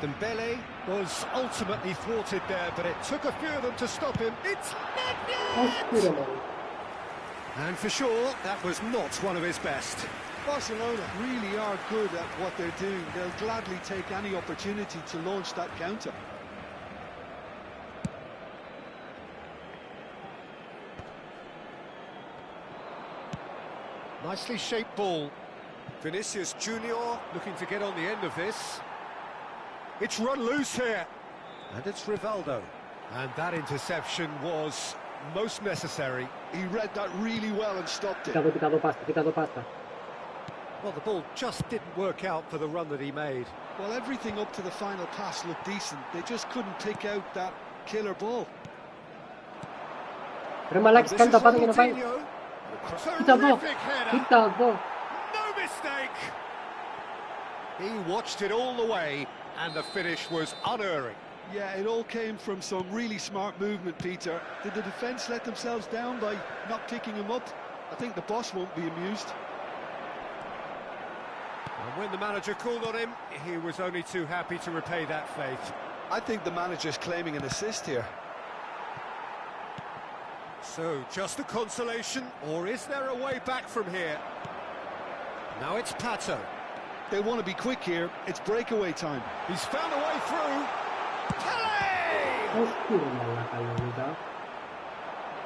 Dembele was ultimately thwarted there, but it took a few of them to stop him. It's Nedved! And for sure, that was not one of his best. Barcelona really are good at what they're doing. They'll gladly take any opportunity to launch that counter. Nicely shaped ball. Vinicius Junior looking to get on the end of this. It's run loose here. And it's Rivaldo. And that interception was most necessary. He read that really well and stopped it. Κοίτα πάστα. Well, the ball just didn't work out for the run that he made. Well, everything up to the final pass looked decent. They just couldn't pick out that killer ball. Ρε μαλάκες κάνει τα πάντα για να πάει. Κοίτα εδώ. Κοίτα εδώ. No mistake! He watched it all the way and the finish was unerring. Yeah, it all came from some really smart movement, Peter. Did the defence let themselves down by not picking him up? I think the boss won't be amused. And when the manager called on him, he was only too happy to repay that faith. I think the manager's claiming an assist here. So, just a consolation, or is there a way back from here? Now it's Pato. They want to be quick here. It's breakaway time. He's found a way through. Pele!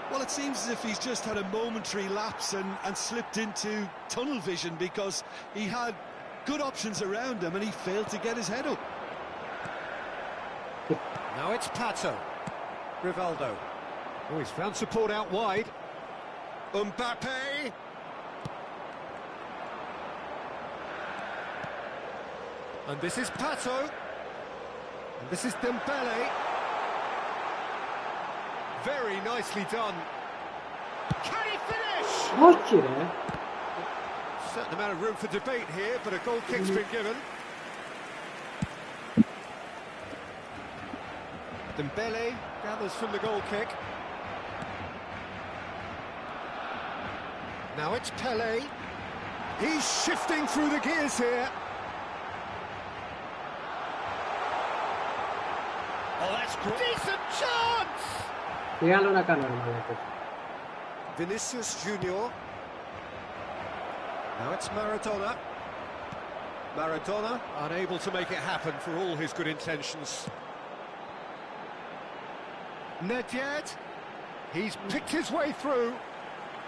Well, it seems as if he's just had a momentary lapse and slipped into tunnel vision because he had good options around him and he failed to get his head up. Now it's Pato. Rivaldo. Oh, he's found support out wide. Mbappe. And this is Pato. And this is Dembele. Very nicely done. Can he finish? Όχι ρε. Certain amount of room for debate here, but a goal kick's been given. Dembele gathers from the goal kick. Now it's Pele. He's shifting through the gears here. Oh, that's great. Decent chance! Τι άλλο να κάνω ρε μαλάκες. Vinicius Junior. Now it's Maradona. Maradona unable to make it happen for all his good intentions. Nedved. He's picked his way through.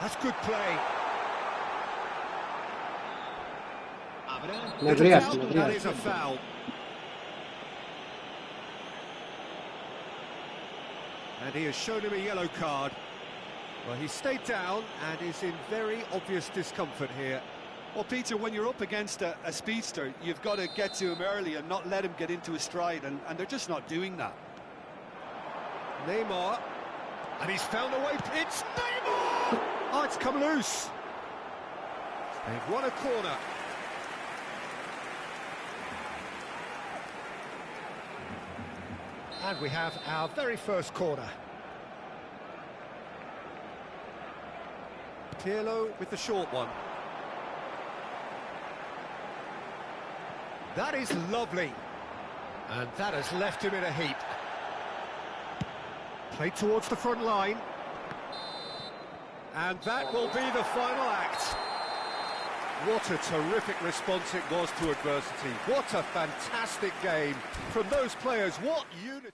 That's good play. Little doubt, that is a foul. And he has shown him a yellow card. Well, he stayed down and is in very obvious discomfort here. Well, Peter, when you're up against a speedster, you've got to get to him early and not let him get into his stride, and they're just not doing that. Neymar, and he's found a way. It's Neymar! Oh, it's come loose. They've won a corner. And we have our very first corner. Pirlo with the short one. That is lovely. And that has left him in a heap. Played towards the front line. And that will be the final act. What a terrific response it was to adversity. What a fantastic game from those players. What unity.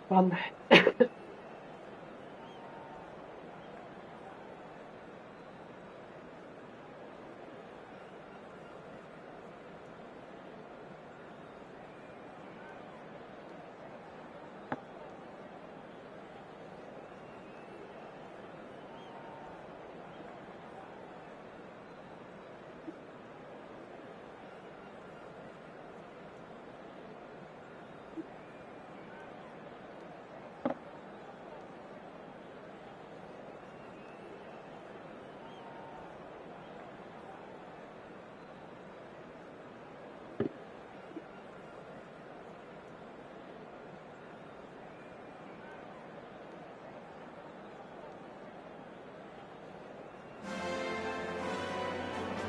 Pame.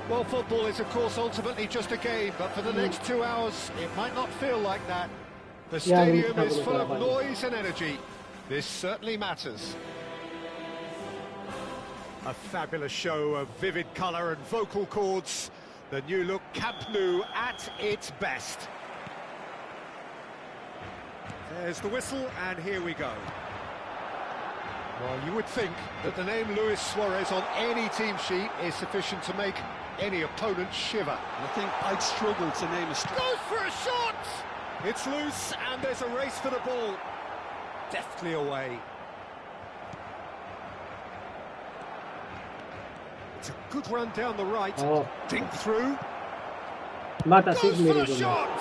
Well, football is, of course, ultimately just a game, but for the next 2 hours, it might not feel like that. The stadium is full of noise and energy. This certainly matters. A fabulous show of vivid colour and vocal cords. The new look Camp Nou at its best. There's the whistle, and here we go. Well, you would think that the name Luis Suarez on any team sheet is sufficient to make any opponent shiver. I think I'd struggle to name a Goes for a shot! It's loose, and there's a race for the ball. Deftly away. It's a good run down the right. Oh. Dink through. Mata Goes for 6 the minutes. shot!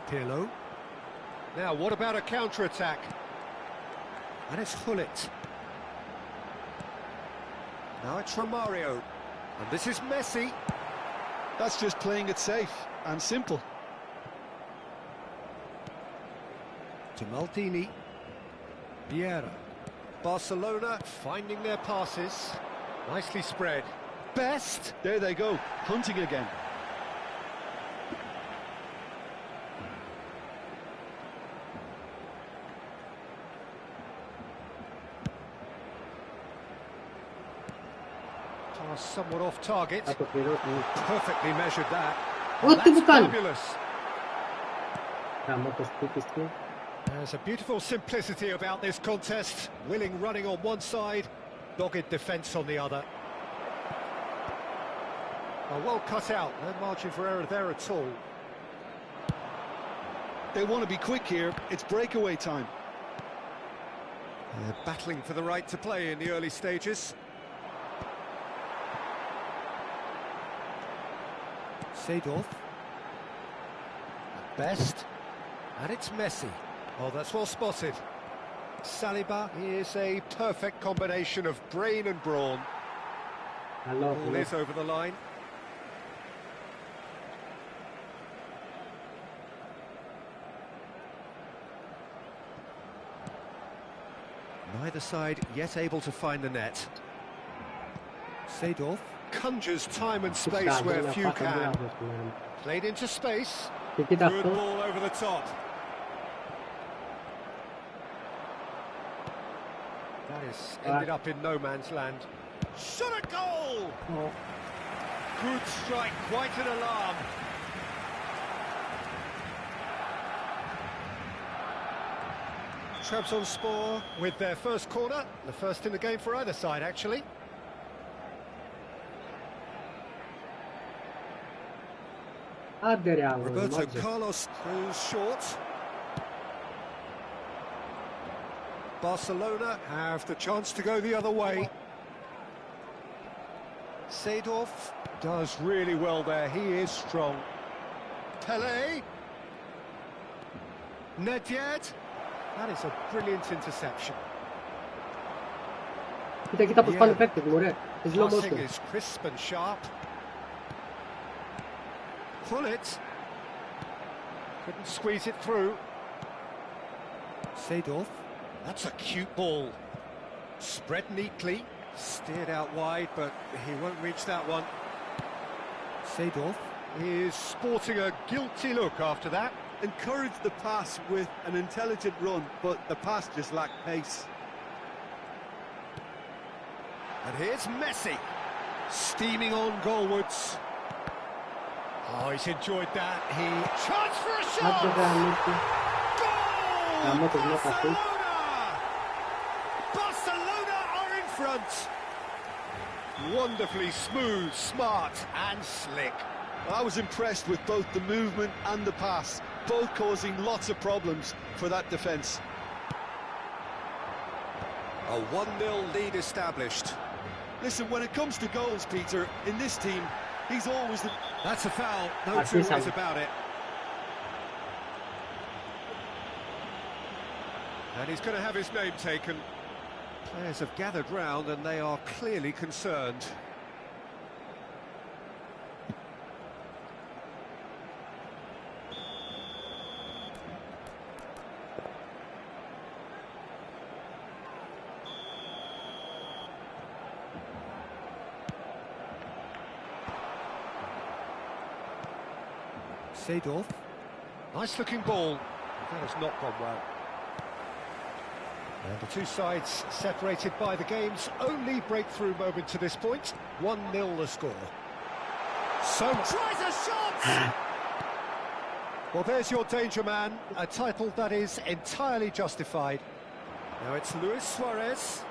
Pirlo. Now, what about a counter-attack? And it's Hullet. Now it's Romario. And this is Messi. That's just playing it safe and simple. To Maldini. Vieira. Barcelona finding their passes. Nicely spread. Best. There they go, hunting again. Pass somewhat off target. Dapat pero Perfectly measured that. Oh, That's bukan. fabulous. tama to tipis ko. There's a beautiful simplicity about this contest. Willing running on one side, dogged defence on the other. Oh, well cut out, no margin for error there at all. They want to be quick here, it's breakaway time. They're battling for the right to play in the early stages. Seedorf. Best. And it's Messi. Oh, that's well spotted. Saliba is a perfect combination of brain and brawn. Hello. Ball is over the line. Neither side yet able to find the net. Seedorf conjures time and space where few can. Played into space. Good ball over the top. That is ended up in no man's land. Shot a goal! Oh. Good strike, quite an alarm. Trabzonspor with their first corner, the first in the game for either side, actually. Roberto Carlos goes short. Barcelona have the chance to go the other way. Seedorf does really well there, he is strong. Pelé. Nedved. That is a brilliant interception. Kita puspan effective more. Slow Passing motion. is crisp and sharp. Hullet. Couldn't squeeze it through. Seedorf. That's a cute ball. Spread neatly. Steered out wide, but he won't reach that one. Seedorf is sporting a guilty look after that. Encouraged the pass with an intelligent run, but the pass just lacked pace. And here's Messi, steaming on goalwards. Oh, he's enjoyed that. He chance for a shot. Goal! Barcelona! Barcelona are in front. Wonderfully smooth, smart, and slick. Well, I was impressed with both the movement and the pass, both causing lots of problems for that defence. A 1-0 lead established. Listen, when it comes to goals, Peter, in this team, he's always the... That's a foul, no two ways about it. And he's going to have his name taken. Players have gathered round and they are clearly concerned. Seedorf. Nice looking ball. That has not gone well. And the two sides separated by the game's only breakthrough moment to this point. 1-0 the score. So tries a shot! Well, there's your danger man, a title that is entirely justified. Now it's Luis Suarez.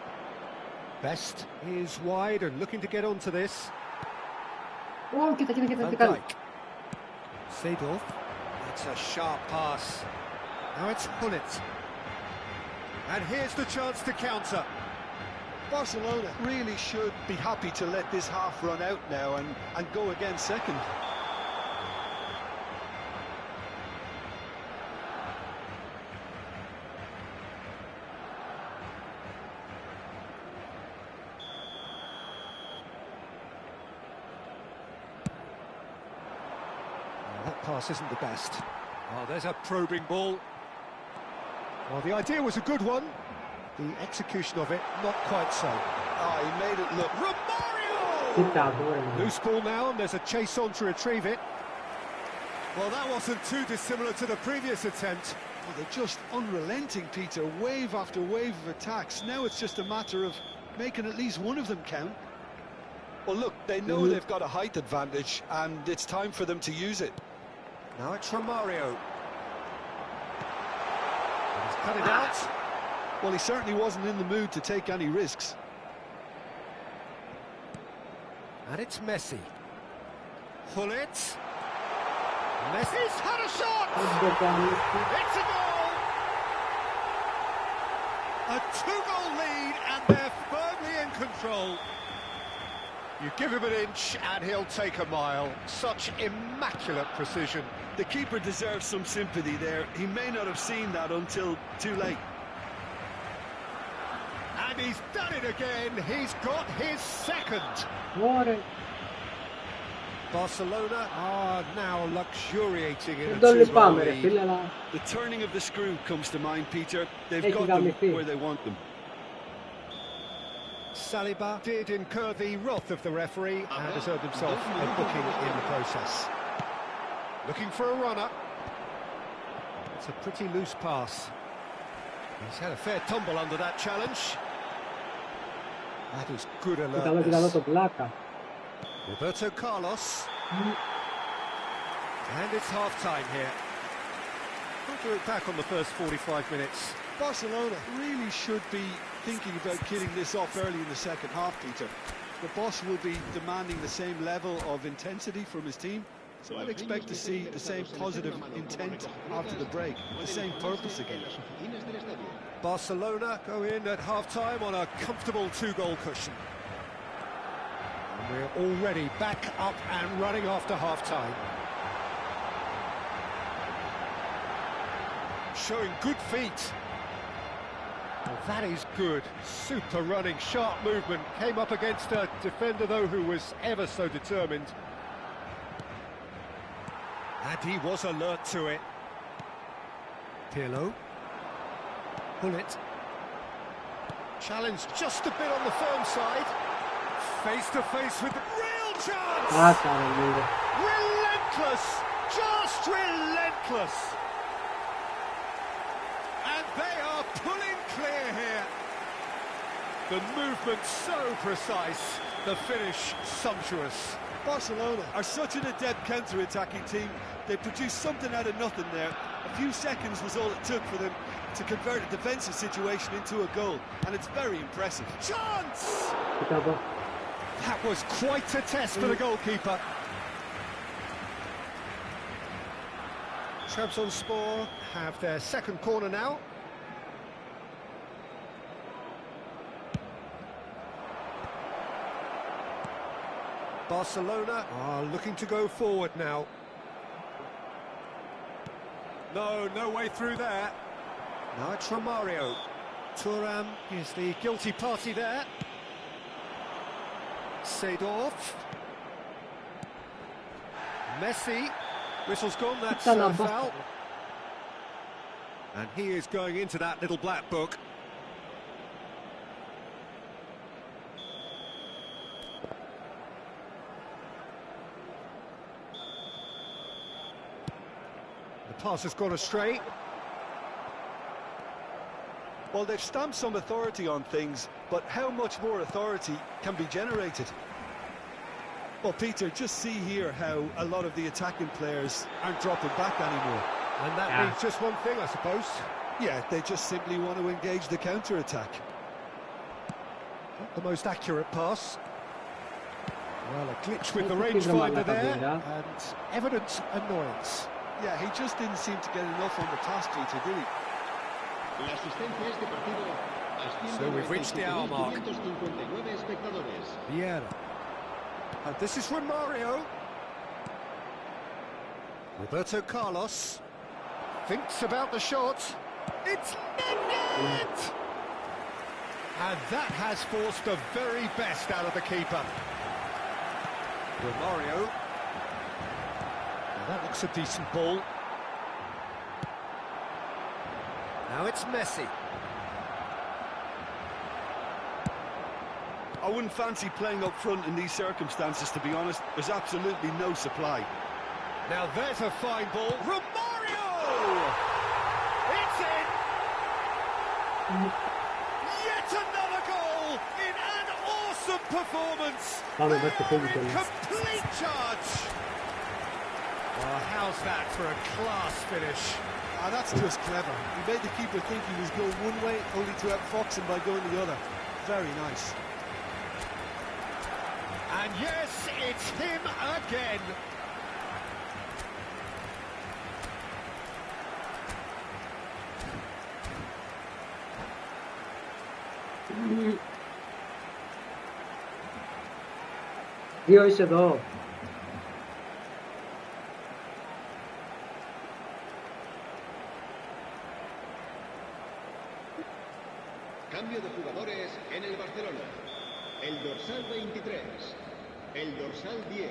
Best is wide and looking to get onto this. Oh, kita. Van Dijk. Seedorf. It's a sharp pass. Now it's Gullit. And here's the chance to counter. Barcelona really should be happy to let this half run out now and go again second. That pass isn't the best. Oh, there's a probing ball. Well, the idea was a good one. The execution of it, not quite so. Oh, he made it look... Romario! Loose ball now, and there's a chase on to retrieve it. Well, that wasn't too dissimilar to the previous attempt. Oh, they're just unrelenting, Peter. Wave after wave of attacks. Now it's just a matter of making at least one of them count. Well, look, they know they've got a height advantage, and it's time for them to use it. Now it's Romario. He's cut it out. Well, he certainly wasn't in the mood to take any risks. And it's Messi. Gullit. Messi's had a shot! It's a goal! A two-goal lead, and they're firmly in control. You give him an inch, and he'll take a mile. Such immaculate precision. The keeper deserves some sympathy there. He may not have seen that until too late. And he's done it again. He's got his second. Barcelona are now luxuriating in a two-goal lead. The turning of the screw comes to mind, Peter. They've got them where they want them. Saliba did incur the wrath of the referee and has earned himself a booking in the process. Looking for a runner. It's a pretty loose pass. He's had a fair tumble under that challenge. That is good alertness. Roberto Carlos. And it's half-time here. Not to look back on the first 45 minutes. Barcelona really should be thinking about killing this off early in the second half, Peter. The boss will be demanding the same level of intensity from his team, so I'd expect to see the same positive intent after the break, the same purpose again. Barcelona go in at half-time on a comfortable two-goal cushion. And we're already back up and running after half-time. Showing good feet. Well, that is good. Super running, sharp movement. Came up against a defender, though, who was ever so determined. And he was alert to it. Pirlo. Gullit. Challenge just a bit on the firm side. Face to face with the real chance! Relentless! Just relentless! And they are pulling clear here. The movement so precise, the finish sumptuous. Barcelona are such an adept counter-attacking team. They produced something out of nothing there. A few seconds was all it took for them to convert a defensive situation into a goal, and it's very impressive. Chance! That was quite a test for the goalkeeper. Trabzonspor have their second corner now. Barcelona are looking to go forward now. No way through there. Now it's Romario. Thuram is the guilty party there. Seedorf. Messi. Whistle's gone, that's a foul. And he is going into that little black book. The pass has gone astray. Well, they've stamped some authority on things, but how much more authority can be generated? Well, Peter, just see here how a lot of the attacking players aren't dropping back anymore. And that means just one thing, I suppose. Yeah, they just simply want to engage the counter-attack. Not the most accurate pass. Well, a glitch with the rangefinder there, and evident annoyance. Yeah, he just didn't seem to get enough on the task sheet, did he? So we've reached the hour mark. Vieira. And this is Romario. Roberto Carlos thinks about the shot. It's net! And that has forced the very best out of the keeper. Romario. Now that looks a decent ball. Now it's Messi. I wouldn't fancy playing up front in these circumstances, to be honest. There's absolutely no supply. Now there's a fine ball. Romario! It's in! Yet another goal in an awesome performance. In complete charge. Well, how's that for a class finish? Ah, that's just clever. He made the keeper think he was going one way, only to outfox him by going the other. Very nice. And yes, it's him again. Dio 있어도 Cambio de jugadores en el Barcelona. El dorsal 23, el dorsal 10,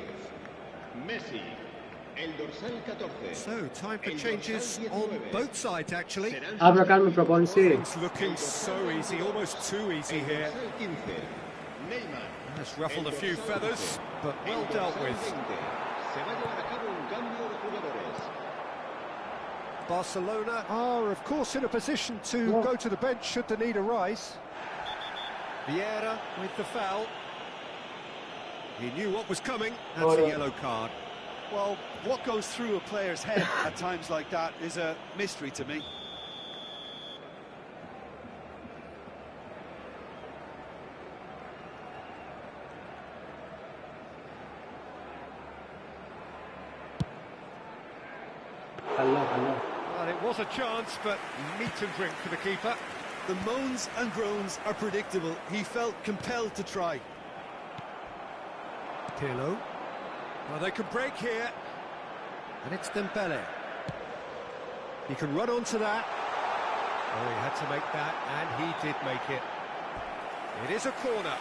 Messi, el dorsal 14. So, time for changes on both sides, actually. αύριο κάνουμε προπόνηση. Things looking so easy, almost too easy here. Dorsal 15, Neymar. Has ruffled a few feathers, but well El dealt dorsal with. 20. Se va a llevar a cabo un cambio de jugadores. Barcelona are, of course, in a position to go to the bench should the need arise. Vieira with the foul. He knew what was coming. That's a yellow card. Well, what goes through a player's head at times like that is a mystery to me. Well, it was a chance, but meat and drink for the keeper. The moans and groans are predictable. He felt compelled to try. Pirlo. Well, they can break here. And it's Dembele. He can run onto that. Oh, he had to make that, and he did make it. It is a corner.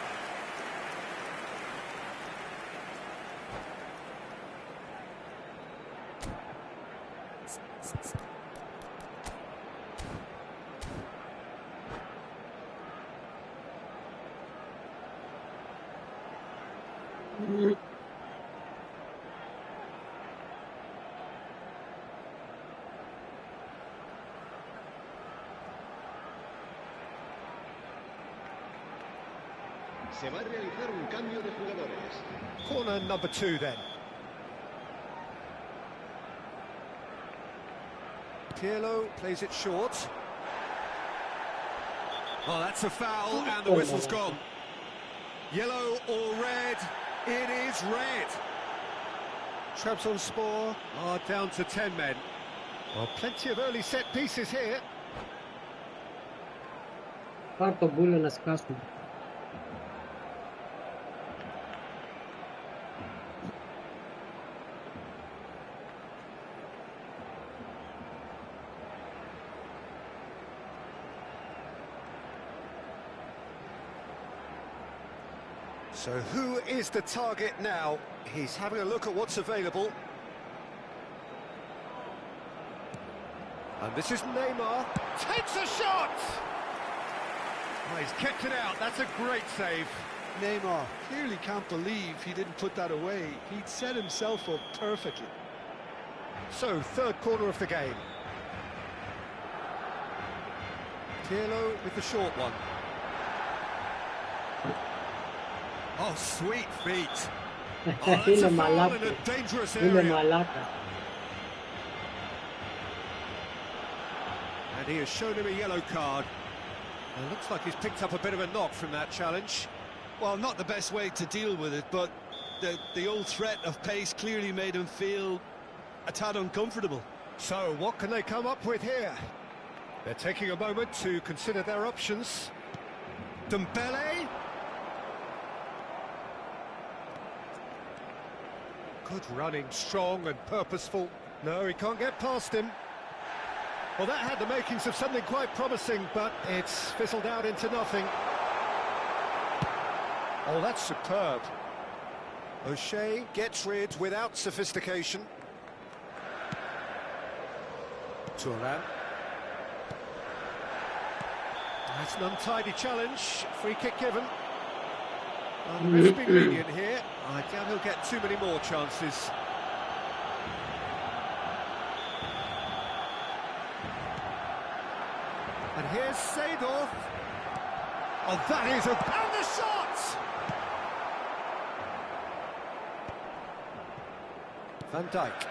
Se va a realizar un cambio de jugadores. Corner number 2 then. Pirlo plays it short. Oh, that's a foul, and the whistle's gone. Yellow or red? It is red. Trabzonspor are down to 10 men. Well, plenty of early set pieces here. Πάρ' τον μπούλο να σκάσουμε. So who is the target now? He's having a look at what's available. And this is Neymar. Takes a shot! Oh, he's kept it out. That's a great save. Neymar clearly can't believe he didn't put that away. He'd set himself up perfectly. So, third corner of the game. Pirlo with the short one. Oh, sweet feet. Oh, that's Είναι a foul in μαλάκα. a dangerous Είναι area. μαλάκα. And he has shown him a yellow card. And it looks like he's picked up a bit of a knock from that challenge. Well, not the best way to deal with it, but the old threat of pace clearly made him feel a tad uncomfortable. So, what can they come up with here? They're taking a moment to consider their options. Dembele. Good running, strong and purposeful. No, he can't get past him. Well, that had the makings of something quite promising, but it's fizzled out into nothing. Oh, that's superb. O'Shea gets rid without sophistication. Turan. That's an untidy challenge. Free kick given. And the ref's being lenient here. I doubt he'll get too many more chances. And here's Seedorf. Oh, that is a... And the shot! Van Dijk.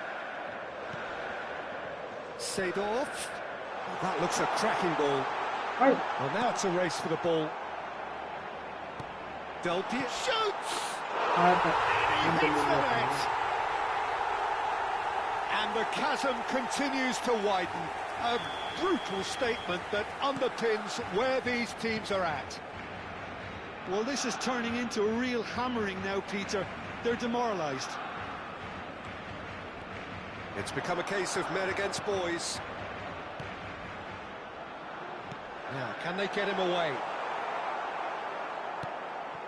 Seedorf. Oh, that looks a cracking ball. Ai, Well, now it's a race for the ball. Del Piero shoots! caraca. He Não hits the entendi net. And the chasm continues to widen. A brutal statement that underpins where these teams are at. Well, this is turning into a real hammering now, Peter. They're demoralised. It's become a case of men against boys. Now, can they get him away?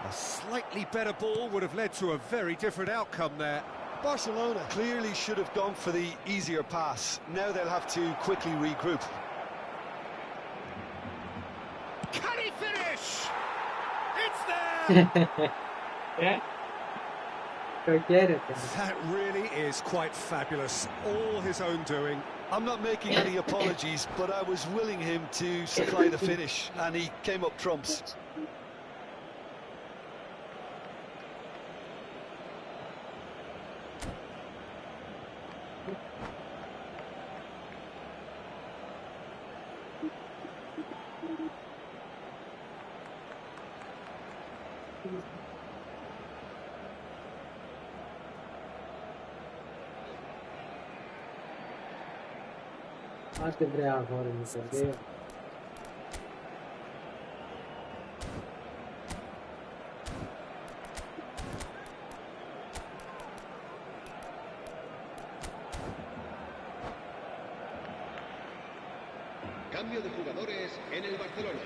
A slightly better ball would have led to a very different outcome there. Barcelona clearly should have gone for the easier pass. Now they'll have to quickly regroup. Can he finish? It's there! É. Eu quero, cara. That really is quite fabulous. All his own doing. I'm not making any apologies, but I was willing him to supply the finish, and he came up trumps. Άντε βρε αγόρι μου, παιδί. Cambio de jugadores en el Barcelona.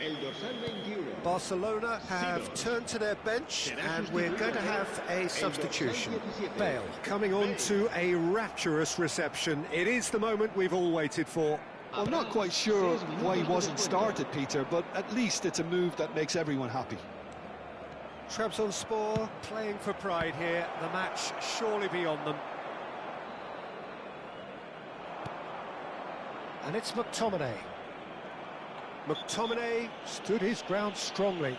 El dorsal 21. Barcelona have turned to their bench and we're going to have a substitution. Bale coming on to a rapturous reception. It is the moment we've all waited for. I'm not quite sure why he wasn't started, Peter, but at least it's a move that makes everyone happy. Trabzonspor playing for pride here. The match surely beyond them. And it's McTominay. McTominay stood his ground strongly.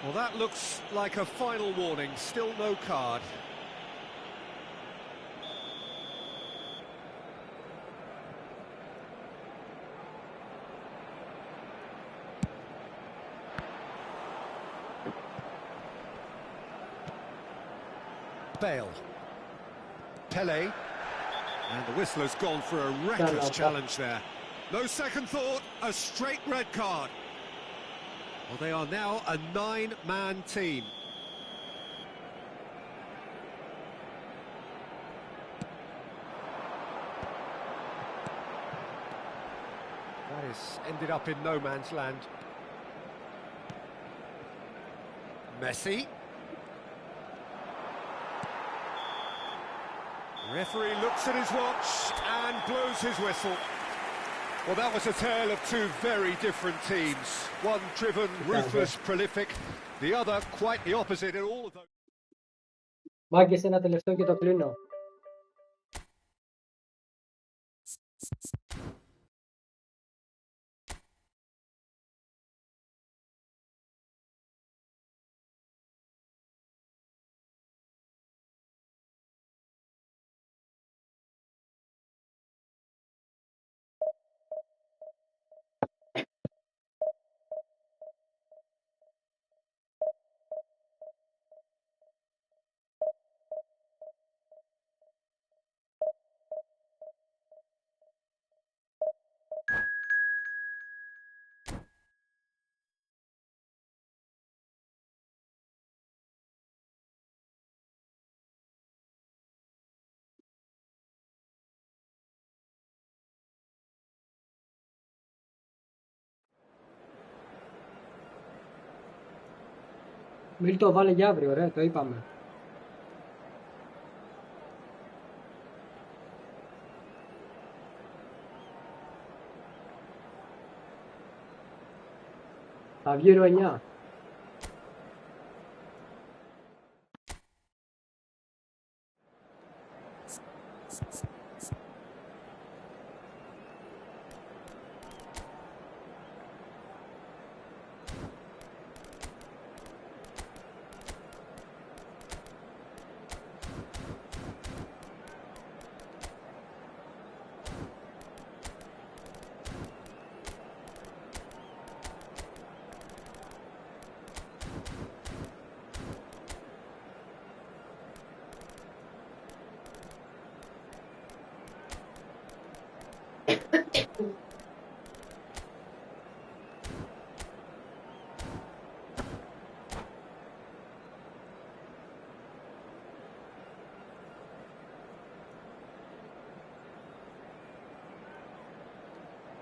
Well, that looks like a final warning. Still no card. Bale. Pele. And the whistler's gone for a reckless challenge there. No second thought, a straight red card. Well, they are now a 9-man team. That has ended up in no man's land. Messi. Referee looks at his watch and blows his whistle. Well, that was a tale of two very different teams. One driven, ruthless, prolific. The other quite the opposite in all of those. Μάγκες, ένα τελευταίο και το κλείνω. Μίλτο, βάλε για αύριο, ρε, το είπαμε. Θα βγει ο 9.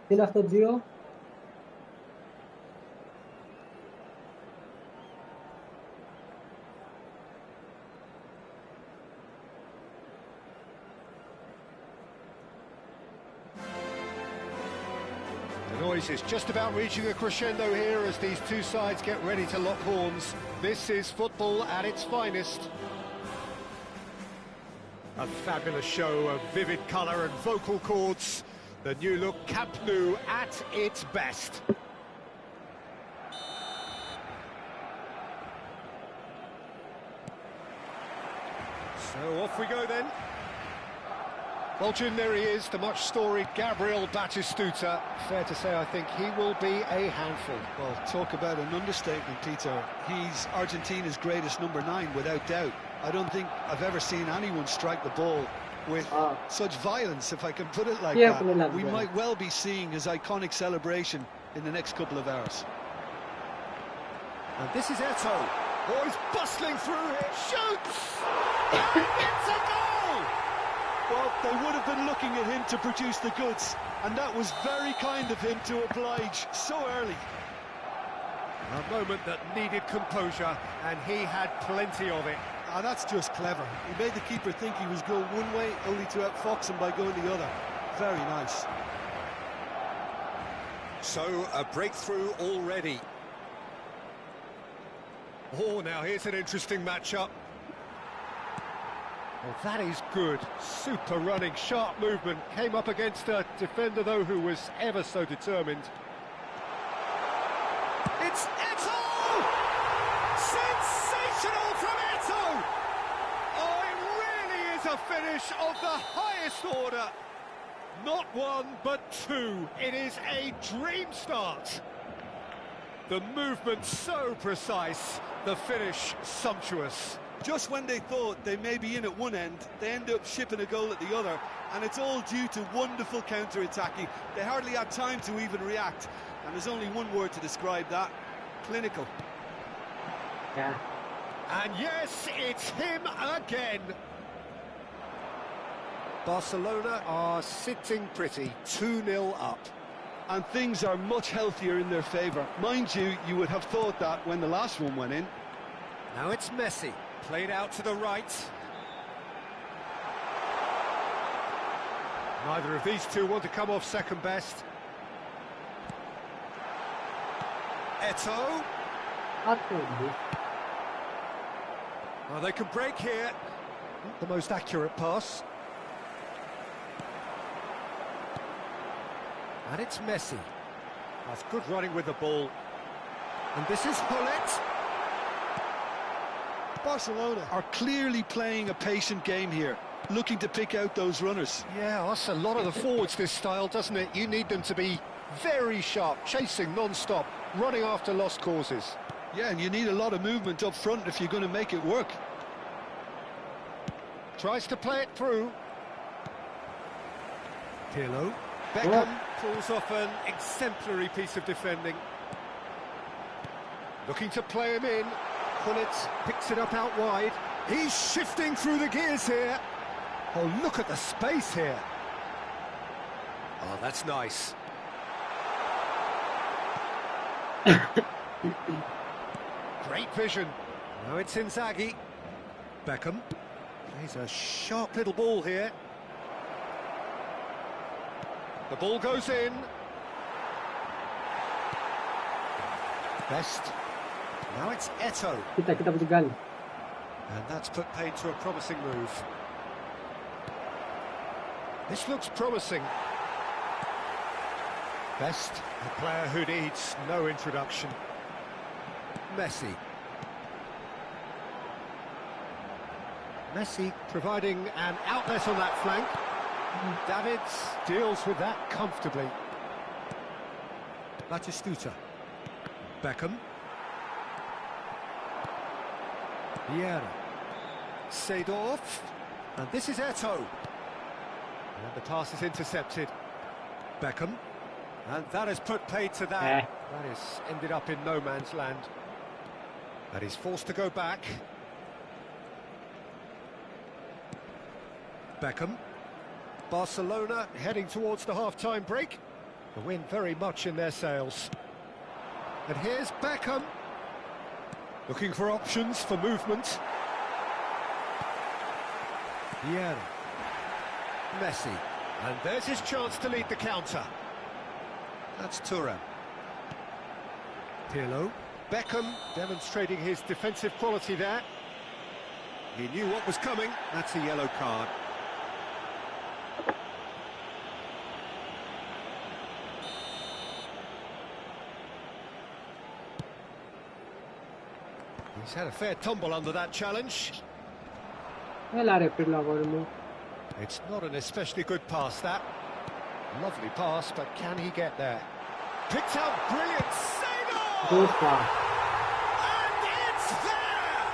Τι είναι αυτό, Τζίο? The noise is just about reaching a crescendo here as these two sides get ready to lock horns. This is football at its finest. A fabulous show of vivid colour and vocal cords. The new look Camp Nou at its best. So off we go then. Well, Jim, there he is, the much-storied Gabriel Batistuta. Fair to say, I think he will be a handful. Well, talk about an understatement, Peter. He's Argentina's greatest number 9, without doubt. I don't think I've ever seen anyone strike the ball with such violence, if I can put it like that. We might well be seeing his iconic celebration in the next couple of hours. And this is Eto. Oh, he's bustling through here, shoots! And it's a goal! Well, they would have been looking at him to produce the goods, and that was very kind of him to oblige so early. A moment that needed composure, and he had plenty of it. Ah, that's just clever. He made the keeper think he was going one way, only to outfox him by going the other. Very nice. So, a breakthrough already. Oh, now here's an interesting matchup. Well, that is good. Super running, sharp movement. Came up against a defender, though, who was ever so determined. It's Eto! Sensational from Eto! Oh, it really is a finish of the highest order. Not one, but two. It is a dream start. The movement so precise, the finish sumptuous. Just when they thought they may be in at one end, they end up shipping a goal at the other, and it's all due to wonderful counter-attacking. They hardly had time to even react, and there's only one word to describe that: clinical. Yeah. And yes, it's him again. Barcelona are sitting pretty, 2-0 up. And things are much healthier in their favour. Mind you, you would have thought that when the last one went in. Now it's Messi, played out to the right. Neither of these two want to come off second best. Eto. Oh, they can break here. Not the most accurate pass. And it's Messi. That's good running with the ball. And this is Hullet. Barcelona are clearly playing a patient game here, looking to pick out those runners. Yeah, that's a lot of the forwards, this style, doesn't it? You need them to be very sharp, chasing non-stop, running after lost causes. Yeah, and you need a lot of movement up front if you're going to make it work. Tries to play it through. Pirlo. Beckham pulls off an exemplary piece of defending. Looking to play him in. Hullet picks it up out wide. He's shifting through the gears here. Oh, look at the space here. Oh, that's nice. Great vision. Now it's Inzaghi. Beckham. Plays a sharp little ball here. The ball goes in. Best. Now it's Eto'o. Kita pun tegal. And that's put paid to a promising move. This looks promising. Best. A player who needs no introduction. Messi. Messi providing an outlet on that flank. Davids deals with that comfortably. Batistuta. Beckham. Vieira. Seedorf. And this is Eto'o. And the pass is intercepted. Beckham. And that has put paid to that. That is ended up in no man's land. And he's forced to go back. Beckham. Barcelona heading towards the half-time break. The wind very much in their sails. And here's Beckham. Looking for options for movement. Vieira. Messi. And there's his chance to lead the counter. That's Thuram. Pirlo. Beckham demonstrating his defensive quality there. He knew what was coming. That's a yellow card. He's had a fair tumble under that challenge. It's not an especially good pass, that. Lovely pass, but can he get there? Picked out brilliant save! Good pass. And it's there!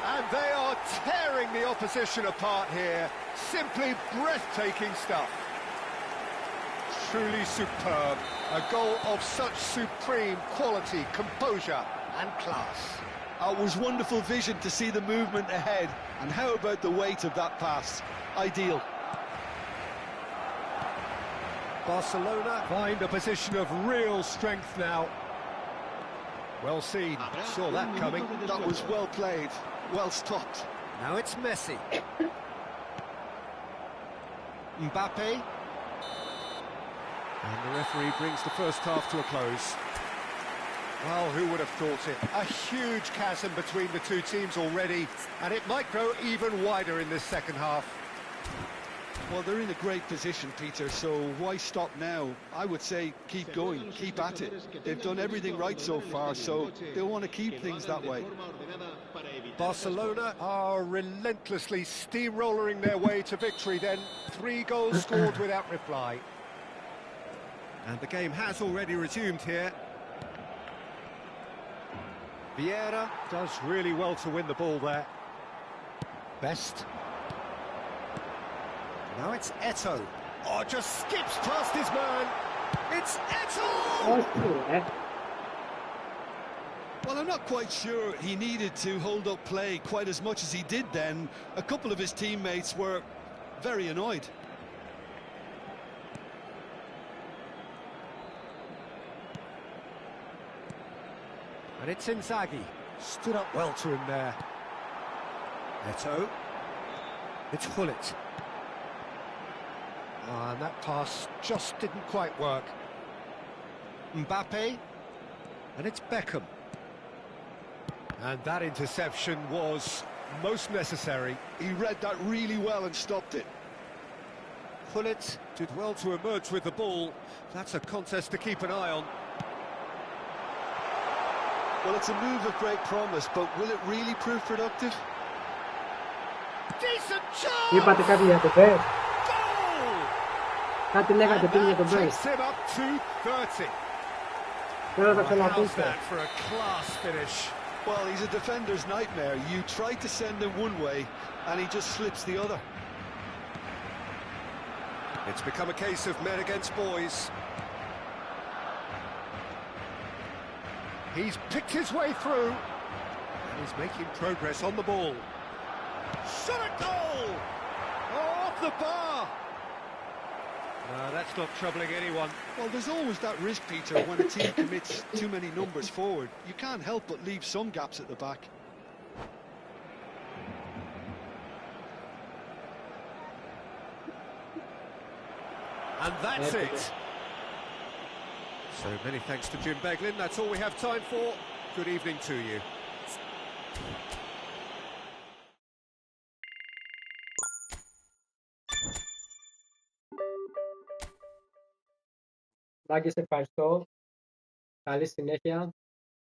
And they are tearing the opposition apart here. Simply breathtaking stuff. Truly superb. A goal of such supreme quality, composure and class. It was wonderful vision to see the movement ahead, and how about the weight of that pass? Ideal. Barcelona find a position of real strength now. Well seen, saw that coming. That was well played, well stopped. Now it's Messi. Mbappe. And the referee brings the first half to a close. Well, who would have thought it? A huge chasm between the two teams already, and it might grow even wider in this second half. Well, they're in a great position, Peter, so why stop now? I would say keep going, keep at it. They've done everything right so far, so they'll want to keep things that way. Barcelona are relentlessly steamrolling their way to victory then. 3 goals scored without reply. And the game has already resumed here. Vieira does really well to win the ball there. Best. Now it's Eto'o. Oh, just skips past his man. It's Eto'o! Well, I'm not quite sure he needed to hold up play quite as much as he did then. A couple of his teammates were very annoyed. And it's Inzaghi. Stood up well to him there. Eto'o. It's Gullit. And that pass just didn't quite work. Mbappe. And it's Beckham. And that interception was most necessary. He read that really well and stopped it. Gullit did well to emerge with the ball. That's a contest to keep an eye on. Well, it's a move of great promise, but will it really prove productive? Decent chance! Dia patut kaki tu, Fer. Goal! Kati lega tu punya tu, Fer. Takes him up to 30. Kalau tak salah aku How's that for a class finish? Well, he's a defender's nightmare. You try to send him one way, and he just slips the other. It's become a case of men against boys. He's picked his way through, and he's making progress on the ball. Shot a goal! Oh, off the bar! No, that's not troubling anyone. Well, there's always that risk, Peter, when a team commits too many numbers forward. You can't help but leave some gaps at the back. And that's it. So many thanks to Jim Beglin. That's all we have time for. Good evening to you. Μάγκη, σε ευχαριστώ. Καλή συνέχεια.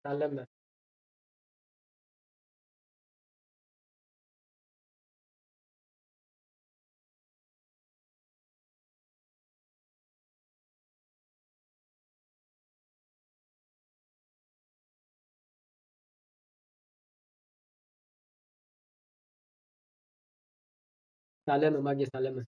Τα λέμε. Τα λέμε, Μάγκη, τα λέμε.